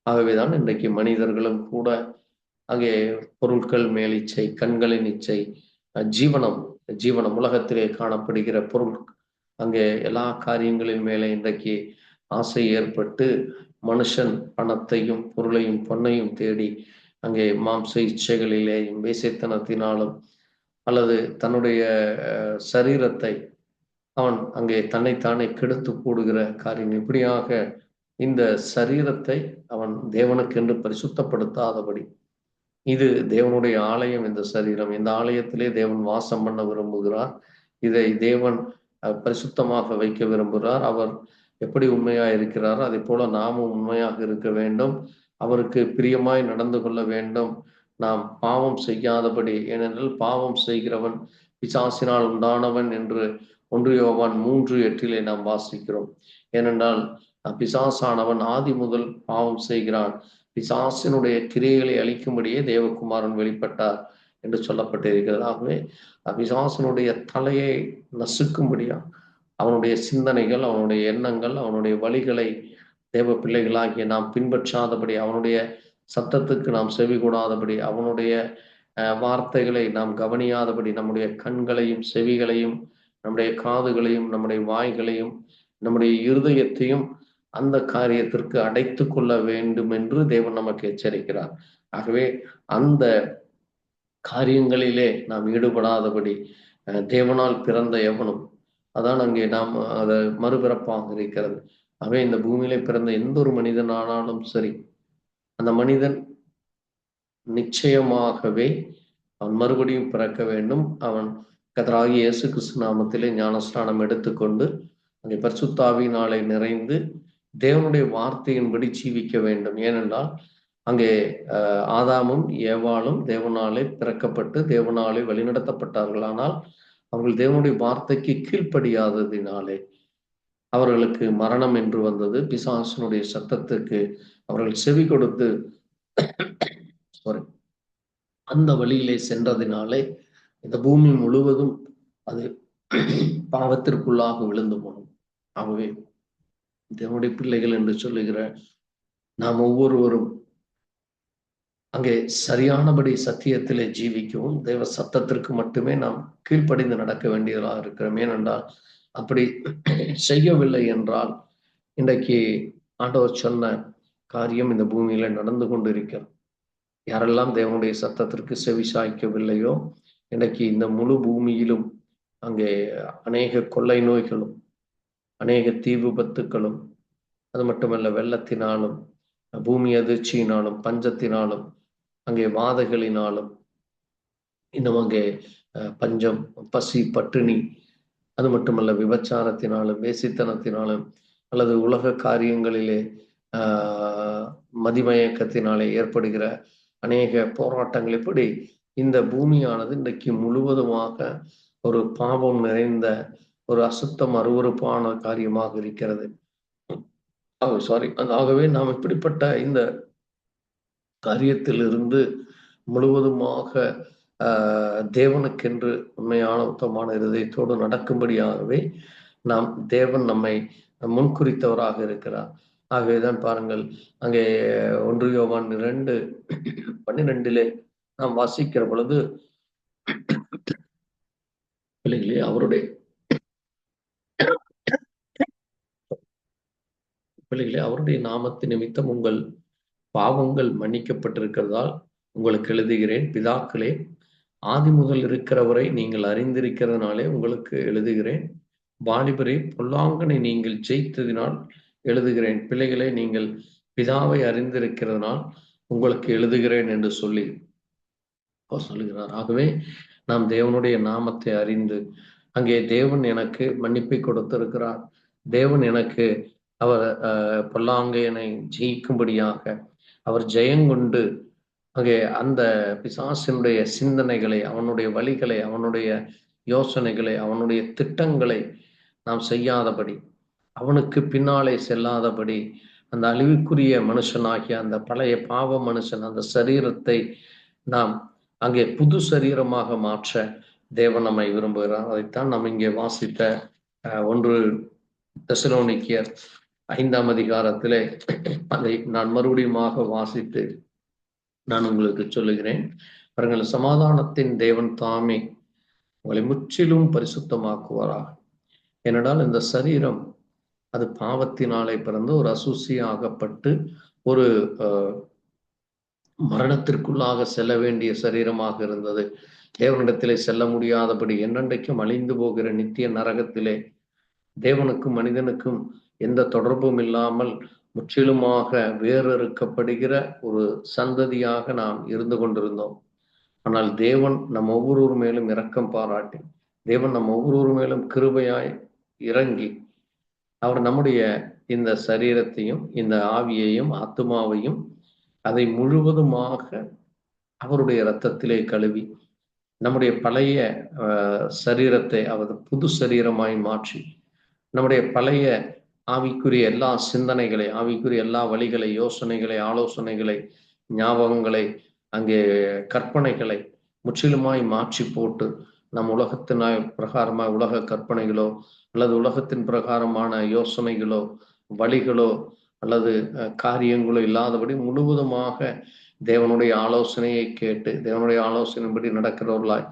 ஆகவேதான் இன்றைக்கு மனிதர்களும் கூட அங்கே பொருட்கள் மேல் இச்சை, கண்களின் இச்சை, ஜீவனம் உலகத்திலே காணப்படுகிற பொருள், அங்கே எல்லா காரியங்களின் மேலே இன்றைக்கு ஆசை ஏற்பட்டு மனுஷன் பணத்தையும் பொருளையும் பொன்னையும் தேடி அங்கே மாம்ச இச்சைகளிலேயும் வேசைத்தனத்தினாலும் அல்லது தன்னுடைய சரீரத்தை அவன் அங்கே தன்னைத்தானே கெடுத்து போடுகிற காரியம், இப்படியாக இந்த சரீரத்தை அவன் தேவனுக்கென்று பரிசுத்தப்படுத்தாதபடி, இது தேவனுடைய ஆலயம், இந்த சரீரம், இந்த ஆலயத்திலே தேவன் வாசம் பண்ண விரும்புகிறார், இதை தேவன் பரிசுத்தமாக வைக்க விரும்புகிறார். அவர் எப்படி உண்மையாக இருக்கிறாரோ அதே போல நாமும் உண்மையாக இருக்க வேண்டும். அவருக்கு பிரியமாய் நடந்து கொள்ள வேண்டும். நாம் பாவம் செய்யாதபடி, ஏனென்றால் பாவம் செய்கிறவன் பிசாசினால் உண்டானவன் என்று 1 யோவான் 3:8 நாம் வாசிக்கிறோம். ஏனென்றால் பிசாசானவன் ஆதி முதல் பாவம் செய்கிறான். பிசாசினுடைய கிரியைகளை அழிக்கும்படியே தேவகுமாரன் வெளிப்பட்டார் என்று சொல்லப்பட்டிருக்கிறது. ஆகவே பிசாசினுடைய தலையை நசுக்கும்படியா அவனுடைய சிந்தனைகள், அவனுடைய எண்ணங்கள், அவனுடைய வழிகளை தேவ பிள்ளைகளாகிய நாம் பின்பற்றாதபடி, அவனுடைய சத்தத்துக்கு நாம் செவி கொடாதபடி, அவனுடைய வார்த்தைகளை நாம் கவனியாதபடி, நம்முடைய கண்களையும் செவிகளையும் நம்முடைய காதுகளையும் நம்முடைய வாய்களையும் நம்முடைய இருதயத்தையும் அந்த காரியத்திற்கு அடைத்து கொள்ள வேண்டும் என்று தேவன் நமக்கு எச்சரிக்கிறார். ஆகவே அந்த காரியங்களிலே நாம் ஈடுபடாதபடி தேவனால் பிறந்த எவனும், அதான் அங்கே நாம் அதை மறுபிறப்பாக இருக்கிறது. ஆகவே இந்த பூமியிலே பிறந்த எந்த ஒரு மனிதன் ஆனாலும் சரி, அந்த மனிதன் நிச்சயமாகவே அவன் மறுபடியும் பிறக்க வேண்டும். அவன் கர்த்தராகிய இயேசு கிறிஸ்து நாமத்திலே ஞானஸ்நானம் எடுத்துக்கொண்டு அங்கே பரிசுத்த ஆவியினாலே நிறைந்து தேவனுடைய வார்த்தையின்படி ஜீவிக்க வேண்டும். ஏனென்றால் அங்கே ஆதாமும் ஏவாளும் தேவனாலே பிறக்கப்பட்டு தேவனாலே வழிநடத்தப்பட்டார்கள். ஆனால் அவர்கள் தேவனுடைய வார்த்தைக்கு கீழ்ப்படியாததினாலே அவர்களுக்கு மரணம் என்று வந்தது. பிசாசினுடைய சத்தத்துக்கு அவர்கள் செவி கொடுத்து அந்த வழியிலே சென்றதினாலே இந்த பூமி முழுவதும் அது பாவத்திற்குள்ளாக விழுந்து போனோம். ஆகவே தேவனுடைய பிள்ளைகள் என்று சொல்லுகிற நாம் ஒவ்வொருவரும் அங்கே சரியானபடி சத்தியத்திலே ஜீவிக்கவும் தேவ சத்தத்திற்கு மட்டுமே நாம் கீழ்ப்படிந்து நடக்க வேண்டியதாக இருக்கிறோம். ஏனென்றால் அப்படி செய்யவில்லை என்றால் இன்றைக்கு ஆண்டவர் சொன்ன காரியம் இந்த பூமியில நடந்து கொண்டிருக்கிறது. யாரெல்லாம் தேவனுடைய சத்தத்திற்கு செவி சாய்க்கவில்லையோ இன்றைக்கு இந்த முழு பூமியிலும் அங்கே அநேக கொள்ளை நோய்களும் அநேக தீ விபத்துக்களும், அது மட்டுமல்ல வெள்ளத்தினாலும் பூமி அதிர்ச்சியினாலும் பஞ்சத்தினாலும் அங்கே வாதைகளினாலும் இன்னும் அங்கே பஞ்சம், பசி, பட்டினி, அது மட்டுமல்ல விபச்சாரத்தினாலும் வேசித்தனத்தினாலும் அல்லது உலக காரியங்களிலே மதிமயக்கத்தினாலே ஏற்படுகிற அநேக போராட்டங்கள், இப்படி இந்த பூமியானது இன்றைக்கு முழுவதுமாக ஒரு பாவம் நிறைந்த ஒரு அசுத்தம் அருவருப்பான காரியமாக இருக்கிறது. ஆகவே நாம் இப்படிப்பட்ட இந்த காரியத்திலிருந்து முழுவதுமாக தேவனுக்கென்று உண்மையான உத்தமமான இருதயத்தோடு நடக்கும்படியாகவே நாம் தேவன் நம்மை முன்குறித்தவராக இருக்கிறார். ஆகவேதான் பாருங்கள், அங்கே 1 யோவான் 2:12 நாம் வாசிக்கிற பொழுது பிள்ளைகளே அவருடைய நாமத்து நிமித்தம் உங்கள் பாவங்கள் மன்னிக்கப்பட்டிருக்கிறதால் உங்களுக்கு எழுதுகிறேன். பிதாக்களே, ஆதி முதல் இருக்கிறவரை நீங்கள் அறிந்திருக்கிறதுனாலே உங்களுக்கு எழுதுகிறேன். வாலிபரே, பொல்லாங்கனை நீங்கள் ஜெயித்ததினால் எழுதுகிறேன். பிள்ளைகளே, நீங்கள் பிதாவை அறிந்திருக்கிறதுனால் உங்களுக்கு எழுதுகிறேன் என்று சொல்லி சொல்லுகிறார். ஆகவே நாம் தேவனுடைய நாமத்தை அறிந்து அங்கே தேவன் எனக்கு மன்னிப்பை கொடுத்திருக்கிறார், தேவன் எனக்கு அவர் பொல்லாங்கையனை ஜெயிக்கும்படியாக அவர் ஜெயங்கொண்டு அங்கே அந்த பிசாசினுடைய சிந்தனைகளை, அவனுடைய வழிகளை, அவனுடைய யோசனைகளை, அவனுடைய திட்டங்களை நாம் செய்யாதபடி, அவனுக்கு பின்னாலே செல்லாதபடி, அந்த அழிவுக்குரிய மனுஷனாகிய அந்த பழைய பாவ மனுஷன் அந்த சரீரத்தை நாம் அங்கே புது சரீரமாக மாற்ற தேவன் நம்மை விரும்புகிறார். அதைத்தான் நாம் இங்கே வாசித்த 1 தெசலோனிக்கேயர் 5ஆம் அதிகாரத்திலே அதை நான் மறுபடியுமாக வாசித்து நான் உங்களுக்கு சொல்லுகிறேன். பாருங்கள், சமாதானத்தின் தேவன் தாமே உங்களை முற்றிலும் பரிசுத்தமாக்குவாராக. ஏனென்றால் இந்த சரீரம் அது பாவத்தினாலே பிறந்து ஒரு அசூசியாகப்பட்டு ஒரு மரணத்திற்குள்ளாக செல்ல வேண்டிய சரீரமாக இருந்தது. தேவனிடத்திலே செல்ல முடியாதபடி என்னென்றைக்கும் அழிந்து போகிற நித்திய நரகத்திலே தேவனுக்கும் மனிதனுக்கும் எந்த தொடர்பும் இல்லாமல் முற்றிலுமாக வேறறுக்கப்படுகிற ஒரு சந்ததியாக நாம் இருந்து கொண்டிருந்தோம். ஆனால் தேவன் நம் ஒவ்வொருவர் மேலும் இரக்கம் பாராட்டி, தேவன் நம் ஒவ்வொருவர் மேலும் கிருபையாய் இறங்கி அவர் நம்முடைய இந்த சரீரத்தையும் இந்த ஆவியையும் ஆத்துமாவையும் அதை முழுவதுமாக அவருடைய இரத்தத்திலே கழுவி நம்முடைய பழைய சரீரத்தை அவர் புது சரீரமாய் மாற்றி நம்முடைய பழைய ஆவிக்குரிய எல்லா சிந்தனைகளை, ஆவிக்குரிய எல்லா வழிகளை, யோசனைகளை, ஆலோசனைகளை, ஞாபகங்களை, அங்கே கற்பனைகளை முற்றிலுமாய் மாற்றி போட்டு நம் உலகத்தினாய் பிரகாரமாய் உலக கற்பனைகளோ அல்லது உலகத்தின் பிரகாரமான யோசனைகளோ வழிகளோ அல்லது காரியங்களோ இல்லாதபடி முழுவதுமாக தேவனுடைய ஆலோசனையை கேட்டு தேவனுடைய ஆலோசனையின்படி நடக்கிறவர்களாய்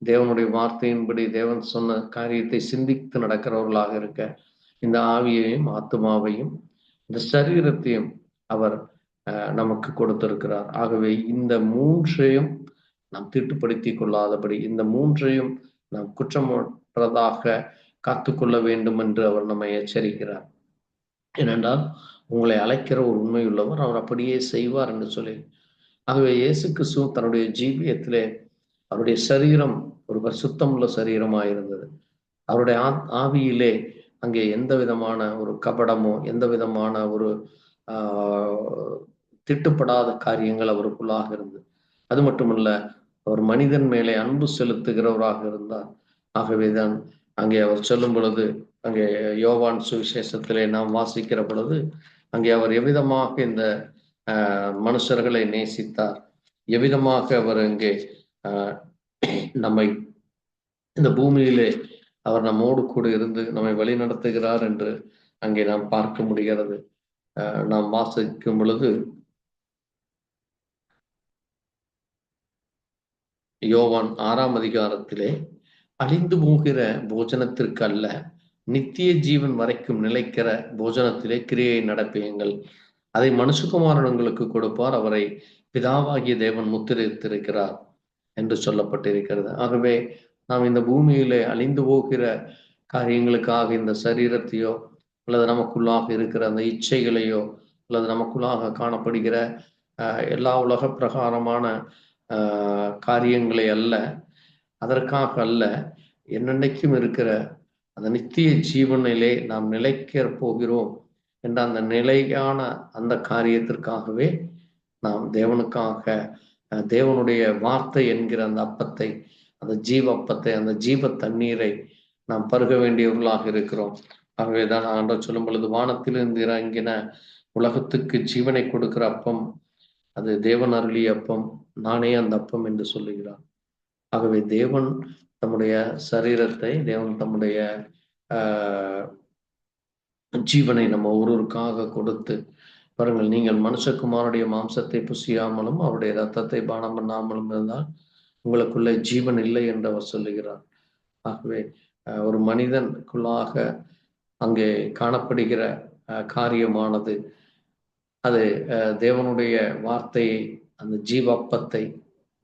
தேவனுடைய வார்த்தையின்படி தேவன் சொன்ன காரியத்தை சிந்தித்து நடக்கிறவர்களாக இருக்க இந்த ஆவியையும் ஆத்துமாவையும் இந்த சரீரத்தையும் அவர் நமக்கு கொடுத்திருக்கிறார். ஆகவே இந்த மூன்றையும் நாம் தீட்டுப்படுத்தி கொள்ளாதபடி இந்த மூன்றையும் நாம் குற்றமற்றதாக காத்துக்கொள்ள வேண்டும் என்று அவர் நம்மை எச்சரிக்கிறார். ஏனென்றால் உங்களை அழைக்கிற ஒரு உண்மையுள்ளவர், அவர் அப்படியே செய்வார் என்று சொல்லி. ஆகவே இயேசு கிறிஸ்து தன்னுடைய ஜீவியத்திலே அவருடைய சரீரம் ஒரு பரிசுத்தமுள்ள சரீரமாயிருந்தது. அவருடைய ஆவியிலே அங்கே எந்த விதமான ஒரு கபடமோ எந்த விதமான ஒரு திட்டுப்படாத காரியங்கள் அவருக்குள்ளாக இருந்தது. அது மட்டுமல்ல, அவர் மனிதன் மேலே அன்பு செலுத்துகிறவராக இருந்தார். ஆகவேதான் அங்கே அவர் சொல்லும் பொழுது, அங்கே யோவான் சுவிசேஷத்திலே நாம் வாசிக்கிற பொழுது அங்கே அவர் எவ்விதமாக இந்த மனுஷர்களை நேசித்தார், எவ்விதமாக அவர் அங்கே நம்மை இந்த பூமியிலே அவர் நம்மோடு கூட இருந்து நம்மை வழி நடத்துகிறார் என்று அங்கே நாம் பார்க்க முடிகிறது. நாம் வாசிக்கும் பொழுது யோவான் 6ஆம் அதிகாரத்திலே அழிந்து போகிற போஜனத்திற்கு அல்ல, நித்திய ஜீவன் வரைக்கும் நிலைக்கிற போஜனத்திலே கிரியை நடப்பியுங்கள், அதை மனுஷகுமாரன் உங்களுக்கு கொடுப்பார், அவரை பிதாவாகிய தேவன் முத்திரித்திருக்கிறார் என்று சொல்லப்பட்டிருக்கிறது. ஆகவே நாம் இந்த பூமியிலே அழிந்து போகிற காரியங்களுக்காக இந்த சரீரத்தையோ அல்லது நமக்குள்ளாக இருக்கிற அந்த இச்சைகளையோ அல்லது நமக்குள்ளாக காணப்படுகிற எல்லா உலக பிரகாரமான காரியங்களை அல்ல, அதற்காக அல்ல, என்னென்னைக்கும் இருக்கிற அந்த நித்திய ஜீவனிலே நாம் நிலைக்க போகிறோம் என்ற அந்த நிலையான அந்த காரியத்திற்காகவே நாம் தேவனுக்காக தேவனுடைய வார்த்தை என்கிற அந்த அப்பத்தை, அந்த ஜீவ அப்பத்தை, அந்த ஜீவ தண்ணீரை நாம் பருக வேண்டியவர்களாக இருக்கிறோம். ஆகவேதான் ஆண்டவர் சொல்லும் பொழுது, வானத்திலிருந்து இறங்கின உலகத்துக்கு ஜீவனை கொடுக்கிற அப்பம் அது தேவன் அருளிய அப்பம், நானே அந்த அப்பம் என்று சொல்லுகிறார். ஆகவே தேவன் தம்முடைய சரீரத்தை, தேவன் தம்முடைய ஜீவனை நம்ம ஒருவருக்காக கொடுத்து பாருங்கள், நீங்கள் மனுஷகுமாரனுடைய மாம்சத்தை புசியாமலும் அவருடைய ரத்தத்தை பானம் பண்ணாமலும் இருந்தால் உங்களுக்குள்ள ஜீவன் இல்லை என்று அவர் சொல்லுகிறார். ஆகவே ஒரு மனிதனுக்குள்ளாக அங்கே காணப்படுகிற காரியமானது அது தேவனுடைய வார்த்தையை, அந்த ஜீவப்பத்தை,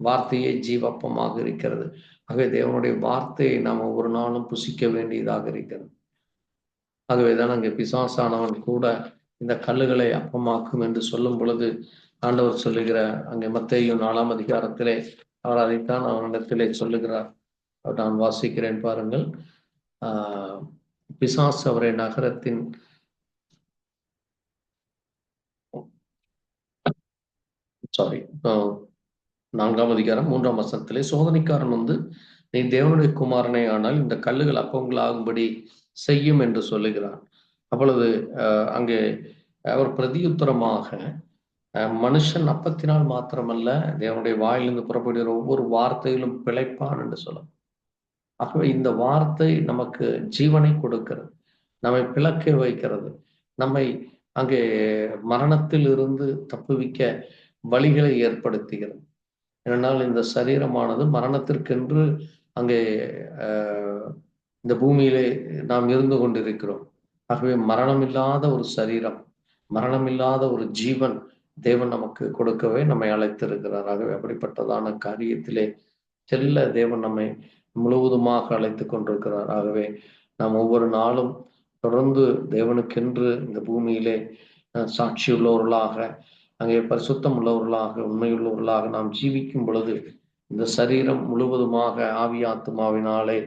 வார்த்தையே ஜீவப்பமாக இருக்கிறது. ஆகவே தேவனுடைய வார்த்தையை நாம் ஒவ்வொரு நாளும் புசிக்க வேண்டியதாக இருக்கிறது. ஆகவேதான் அங்கே பிசாசானவன் கூட இந்த கல்லுகளை அப்பமாக்கும் என்று சொல்லும் பொழுது ஆண்டவர் சொல்லுகிற அங்கே மத்தேயு 4ஆம் அதிகாரத்திலே அவர் அதைத்தான் அவனிடத்திலே சொல்லுகிறார். நான் வாசிக்கிறேன் பாருங்கள். பிசாசு அவரை நகரத்தின் சாரி 4ஆம் அதிகாரம் 3ஆம் வசனத்திலே, சோதனைக்காரன் வந்து, நீ தேவனுடைய குமாரனே ஆனால் இந்த கல்லுகள் அப்பங்களாகும்படி செய்யும் என்று சொல்லுகிறான். அப்பொழுது அங்கே அவர் பிரதியுத்தரமாக, மனுஷன் அப்பத்தினால் மாத்திரமல்ல தேவனுடைய வாயிலிருந்து புறப்படுகிற ஒவ்வொரு வார்த்தையிலும் பிழைப்பான் என்று சொல்லும். ஆகவே இந்த வார்த்தை நமக்கு ஜீவனை கொடுக்கிறது, நம்மை பிளக்க வைக்கிறது, நம்மை அங்கே மரணத்தில் இருந்து தப்புவிக்க வழிகளை ஏற்படுத்துகிறது. ஏனென்றால் இந்த சரீரமானது மரணத்திற்கென்று அங்கே இந்த பூமியிலே நாம் இருந்து கொண்டிருக்கிறோம். ஆகவே மரணமில்லாத ஒரு சரீரம், மரணமில்லாத ஒரு ஜீவன் தேவன் நமக்கு கொடுக்கவே நம்மை அழைத்திருக்கிறார். ஆகவே அப்படிப்பட்டதான காரியத்திலே செல்ல தேவன் நம்மை முழுவதுமாக அழைத்து கொண்டிருக்கிறார். ஆகவே நாம் ஒவ்வொரு நாளும் தொடர்ந்து தேவனுக்கென்று இந்த பூமியிலே சாட்சி உள்ளவர்களாக, அங்கே பரிசுத்தம் உள்ளவர்களாக, உண்மையுள்ளவர்களாக நாம் ஜீவிக்கும் பொழுது இந்த சரீரம் முழுவதுமாக ஆவி ஆத்துமாவினாலே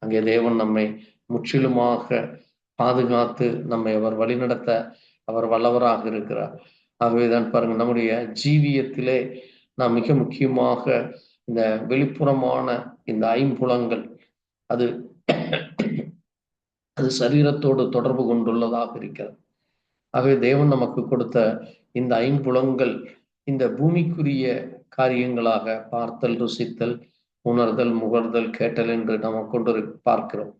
அங்கே தேவன் நம்மை முற்றிலுமாக பாதுகாத்து நம்மை அவர் வழிநடத்த அவர் வல்லவராக இருக்கிறார். ஆகவேதான் பாருங்க, நம்முடைய ஜீவியத்திலே நாம் மிக முக்கியமாக இந்த வெளிப்புறமான இந்த ஐம்புலங்கள் அது அது சரீரத்தோடு தொடர்பு கொண்டுள்ளதாக இருக்கிறது. ஆகவே தேவன் நமக்கு கொடுத்த இந்த ஐம்புலங்கள் இந்த பூமிக்குரிய காரியங்களாக பார்த்தல், ருசித்தல், உணர்தல், முகர்தல், கேட்டல் என்று நாம் கொண்டு பார்க்கிறோம்.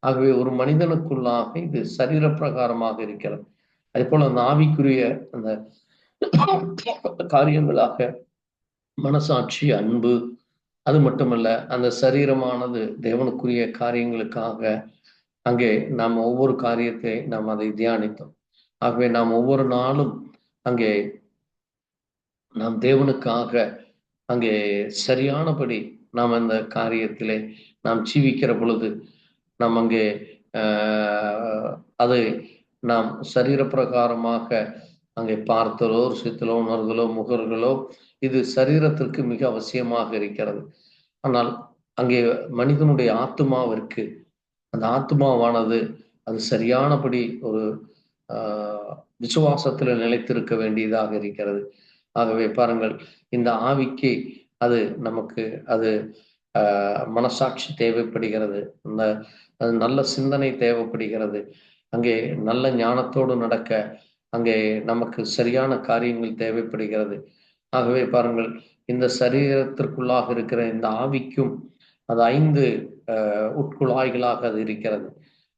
ஆகவே ஒரு மனிதனுக்குள்ளாக இது சரீர பிரகாரமாக இருக்கிறது. அதே போல அந்த ஆவிக்குரிய அந்த காரியங்களாக மனசாட்சி, அன்பு, அது மட்டுமல்ல அந்த சரீரமானது தேவனுக்குரிய காரியங்களுக்காக அங்கே நாம் ஒவ்வொரு காரியத்தை நாம் அதை தியானித்தோம். ஆகவே நாம் ஒவ்வொரு நாளும் அங்கே நாம் தேவனுக்காக அங்கே சரியானபடி நாம் அந்த காரியத்திலே நாம் ஜீவிக்கிற பொழுது நாம் அங்கே அதை நாம் சரீர பிரகாரமாக அங்கே பார்த்தலோ, ருசித்தலோ, உணர்தலோ, முகர்களோ இது சரீரத்திற்கு மிக அவசியமாக இருக்கிறது. ஆனால் அங்கே மனிதனுடைய ஆத்மாவிற்கு அந்த ஆத்மாவானது அது சரியானபடி ஒரு விசுவாசத்துல நிலைத்திருக்க வேண்டியதாக இருக்கிறது. ஆகவே பாருங்கள், இந்த ஆவிக்கு அது நமக்கு அது மனசாட்சி தேவைப்படுகிறது, அது நல்ல சிந்தனை தேவைப்படுகிறது, அங்கே நல்ல ஞானத்தோடு நடக்க அங்கே நமக்கு சரியான காரியங்கள் தேவைப்படுகிறது. ஆகவே பாருங்கள், இந்த சரீரத்திற்குள்ளாக இருக்கிற இந்த ஆவிக்கும் அது 5 உட்குழாய்களாக அது இருக்கிறது.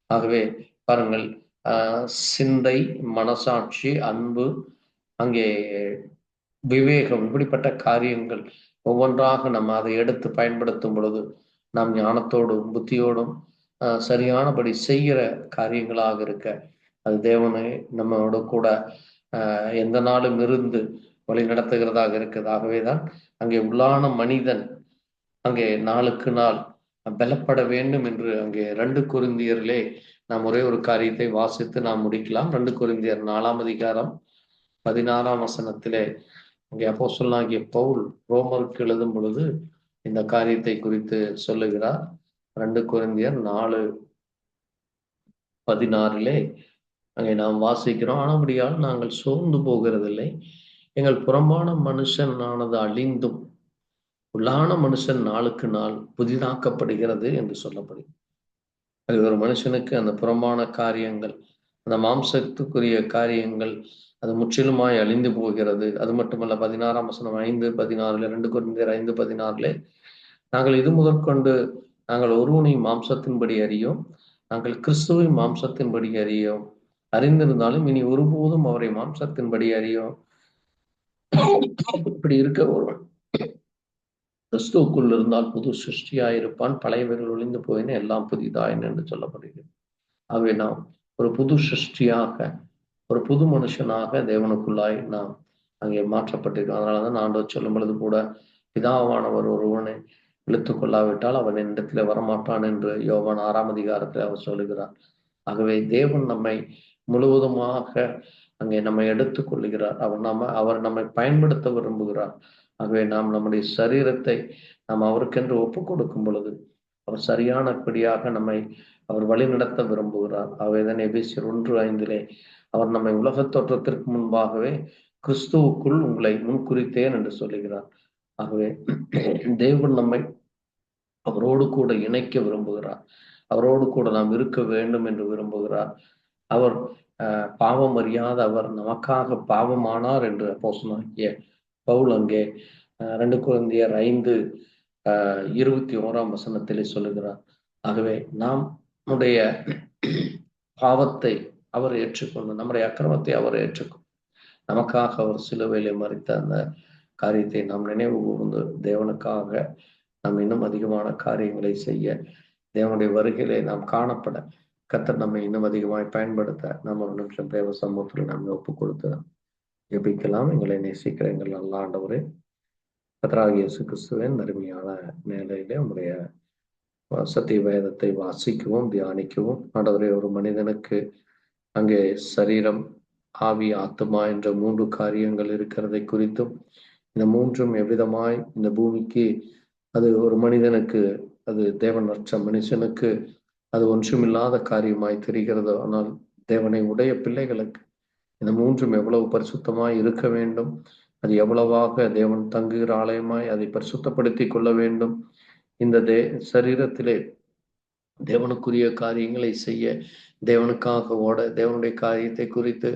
ஆகவே பாருங்கள், சிந்தை, மனசாட்சி, அன்பு, அங்கே விவேகம், இப்படிப்பட்ட காரியங்கள் ஒவ்வொன்றாக நம்ம அதை எடுத்து பயன்படுத்தும் பொழுது நாம் ஞானத்தோடும் புத்தியோடும் சரியானபடி செய்கிற காரியங்களாக இருக்க அது தேவனை நம்மளோட கூட எந்த நாளும் இருந்து வழி நடத்துகிறதாக இருக்குது. ஆகவேதான் அங்கே உள்ளான மனிதன் அங்கே நாளுக்கு நாள் பலப்பட வேண்டும் என்று அங்கே 2 கொரிந்தியரிலே நாம் ஒரே ஒரு காரியத்தை வாசித்து நாம் முடிக்கலாம். 2 கொரிந்தியர் 4ஆம் அதிகாரம் 16ஆம் வசனத்திலே அங்கே அப்போஸ்தலனாகிய பவுல் ரோமருக்கு எழுதும் பொழுது இந்த காரியத்தை குறித்து சொல்லுகிறார். 2 கொரிந்தியர் 4:16 அங்கே நாம் வாசிக்கிறோம். ஆனபடியால் நாங்கள் சோர்ந்து போகிறதில்லை, எங்கள் புறம்பான மனுஷனானது அழிந்தும் உள்ளான மனுஷன் நாளுக்கு நாள் புதிதாக்கப்படுகிறது என்று சொல்லப்படுகிறது. அது ஒரு மனுஷனுக்கு அந்த புறம்பான காரியங்கள், அந்த மாம்சத்துக்குரிய காரியங்கள் அது முற்றிலுமாய் அழிந்து போகிறது. அது மட்டுமல்ல, 16ஆம் வசனம் 5:16 2 கொரிந்தியர் 5:16 நாங்கள் இது முதற்கொண்டு நாங்கள் ஒருவனை மாம்சத்தின்படி அறியோம், நாங்கள் கிறிஸ்துவை மாம்சத்தின்படி அறியோம், அறிந்திருந்தாலும் இனி ஒருபோதும் அவரை மாம்சத்தின்படி அறியோம். இப்படி இருக்க ஒருவன் கிறிஸ்துவுக்குள் இருந்தால் புது சிருஷ்டியாயிருப்பான், பழையவைகள் ஒளிந்து போயின, எல்லாம் புதிதாயின என்று சொல்லப்படுகிறது. ஆகவே நாம் ஒரு புது சிருஷ்டியாக, ஒரு புது மனுஷனாக தேவனுக்குள்ளாய் நாம் அங்கே மாற்றப்பட்டிருக்கோம். அதனாலதான் ஆண்டவர் சொல்லும் பொழுது கூட பிதாவானவர் ஒருவனை இழுத்துக் கொள்ளாவிட்டால் அவன் என்னிடத்திலே வரமாட்டான் என்று யோவான் 6ஆம் அதிகாரத்தில் அவர் சொல்லுகிறார். ஆகவே தேவன் நம்மை முழுவதுமாக அங்கே நம்மை எடுத்துக் கொள்ளுகிறார். அவர் நம்மை பயன்படுத்த விரும்புகிறார். ஆகவே நாம் நம்முடைய சரீரத்தை நாம் அவருக்கென்று ஒப்புக் கொடுக்கும் பொழுது அவர் சரியானபடியாக நம்மை அவர் வழி நடத்த விரும்புகிறார். ஆகவேதான் எபேசியர் 1:5 அவர் நம்மை உலகத் தோற்றத்திற்கு முன்பாகவே கிறிஸ்துவுக்குள் உங்களை முன்குறித்தேன் என்று சொல்லுகிறார். ஆகவே தேவன் நம்மை அவரோடு கூட இணைக்க விரும்புகிறார். அவரோடு கூட நாம் இருக்க வேண்டும் என்று விரும்புகிறார். அவர் பாவம் அறியாத அவர் நமக்காக பாவமானார் என்று அப்போஸ்தலனாகிய பவுல் அங்கே 2 கொரிந்தியர் 5:21ஆம் வசனத்திலே சொல்லுகிறார். ஆகவே நம்முடைய பாவத்தை அவர் ஏற்றுக்கொண்டு, நம்முடைய அக்கிரமத்தை அவர் ஏற்றுக்கொண்டு, நமக்காக அவர் சிலுவையிலே மரித்த அந்த காரியத்தை நாம் நினைவு கூர்ந்து தேவனுக்காக நாம் இன்னும் அதிகமான காரியங்களை செய்ய, தேவனுடைய வருகையிலே நாம் காணப்பட, கர்த்தர் நம்மை இன்னும் அதிகமாய் பயன்படுத்த நாம் ஒரு நிமிஷம் தேவ சமூகத்தில் நாம் ஒப்புக் கொடுத்து ஜெபிக்கலாம். எங்களை நேசிக்கிற எங்கள் நல்ல ஆண்டவரே, கர்த்தராகிய இயேசு கிறிஸ்துவின் அருமையான நிலையிலே உங்களுடைய சத்திய வேதத்தை வாசிக்கவும் தியானிக்கவும், ஆண்டவரே, ஒரு மனிதனுக்கு அங்கே சரீரம், ஆவி, ஆத்மா என்ற 3 காரியங்கள் இருக்கிறதை குறித்தும், இந்த 3ம் எவ்விதமாய் இந்த பூமிக்கு அது ஒரு மனிதனுக்கு, அது தேவனற்ற மனுஷனுக்கு அது ஒன்றுமில்லாத காரியமாய் தெரிகிறது. ஆனால் தேவனை உடைய பிள்ளைகளுக்கு இந்த மூன்றும் எவ்வளவு பரிசுத்தமாய் இருக்க வேண்டும், அது எவ்வளவாக தேவன் தங்குகிற ஆலயமாய் அதை பரிசுத்தப்படுத்தி கொள்ள வேண்டும். இந்த சரீரத்திலே தேவனுக்குரிய காரியங்களை செய்ய, தேவனுக்காக ஓட, தேவனுடைய காரியத்தை குறித்து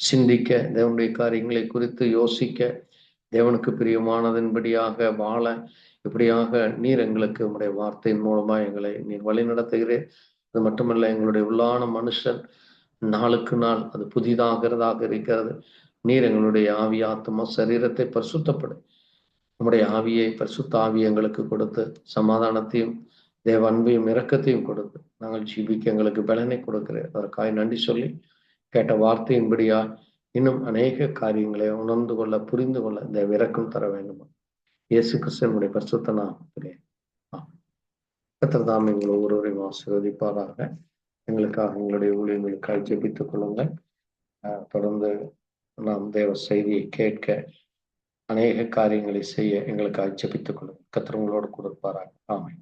சிந்திக்க, தேவனுடைய காரியங்களை குறித்து யோசிக்க, தேவனுக்கு பிரியமானதன்படியாக வாழ, இப்படியாக நீர் எங்களுக்கு உங்களுடைய வார்த்தையின் மூலமா எங்களை நீர் வழி நடத்துகிறேன். அது மட்டுமல்ல, எங்களுடைய உள்ளான மனுஷன் நாளுக்கு நாள் அது புதிதாகிறதாக இருக்கிறது. நீர் எங்களுடைய ஆவி, ஆத்மா, சரீரத்தை பரிசுத்தப்படும் நம்முடைய ஆவியை, பரிசுத்த ஆவி எங்களுக்கு கொடுத்து சமாதானத்தையும் தேவ அன்பையும் இரக்கத்தையும் கொடுத்து நாங்கள் ஜீவிக்க எங்களுக்கு பலனை கொடுக்கிறேன். அதற்காக நன்றி சொல்லி கேட்ட வார்த்தையின்படியா இன்னும் அநேக காரியங்களை உணர்ந்து கொள்ள, புரிந்து கொள்ள இந்த விரக்கம் தர வேண்டுமா இயேசு கிறிஸ்துவனுடைய பரிசுத்த நாமத்திலே கர்த்தர் தாமே எங்களை ஒருவரையும் ஆசீர்வதிப்பாராக. எங்களுக்காக, எங்களுடைய ஊழியர்களுக்காக ஜெபித்துக் கொள்ளுங்கள். தொடர்ந்து நாம் தேவ செய்தியை கேட்க, அநேக காரியங்களை செய்ய எங்களுக்காக ஜெபித்துக் கொள்ளுங்கள். கர்த்தர் உங்களோடு கொடுப்பாராக. ஆமென்.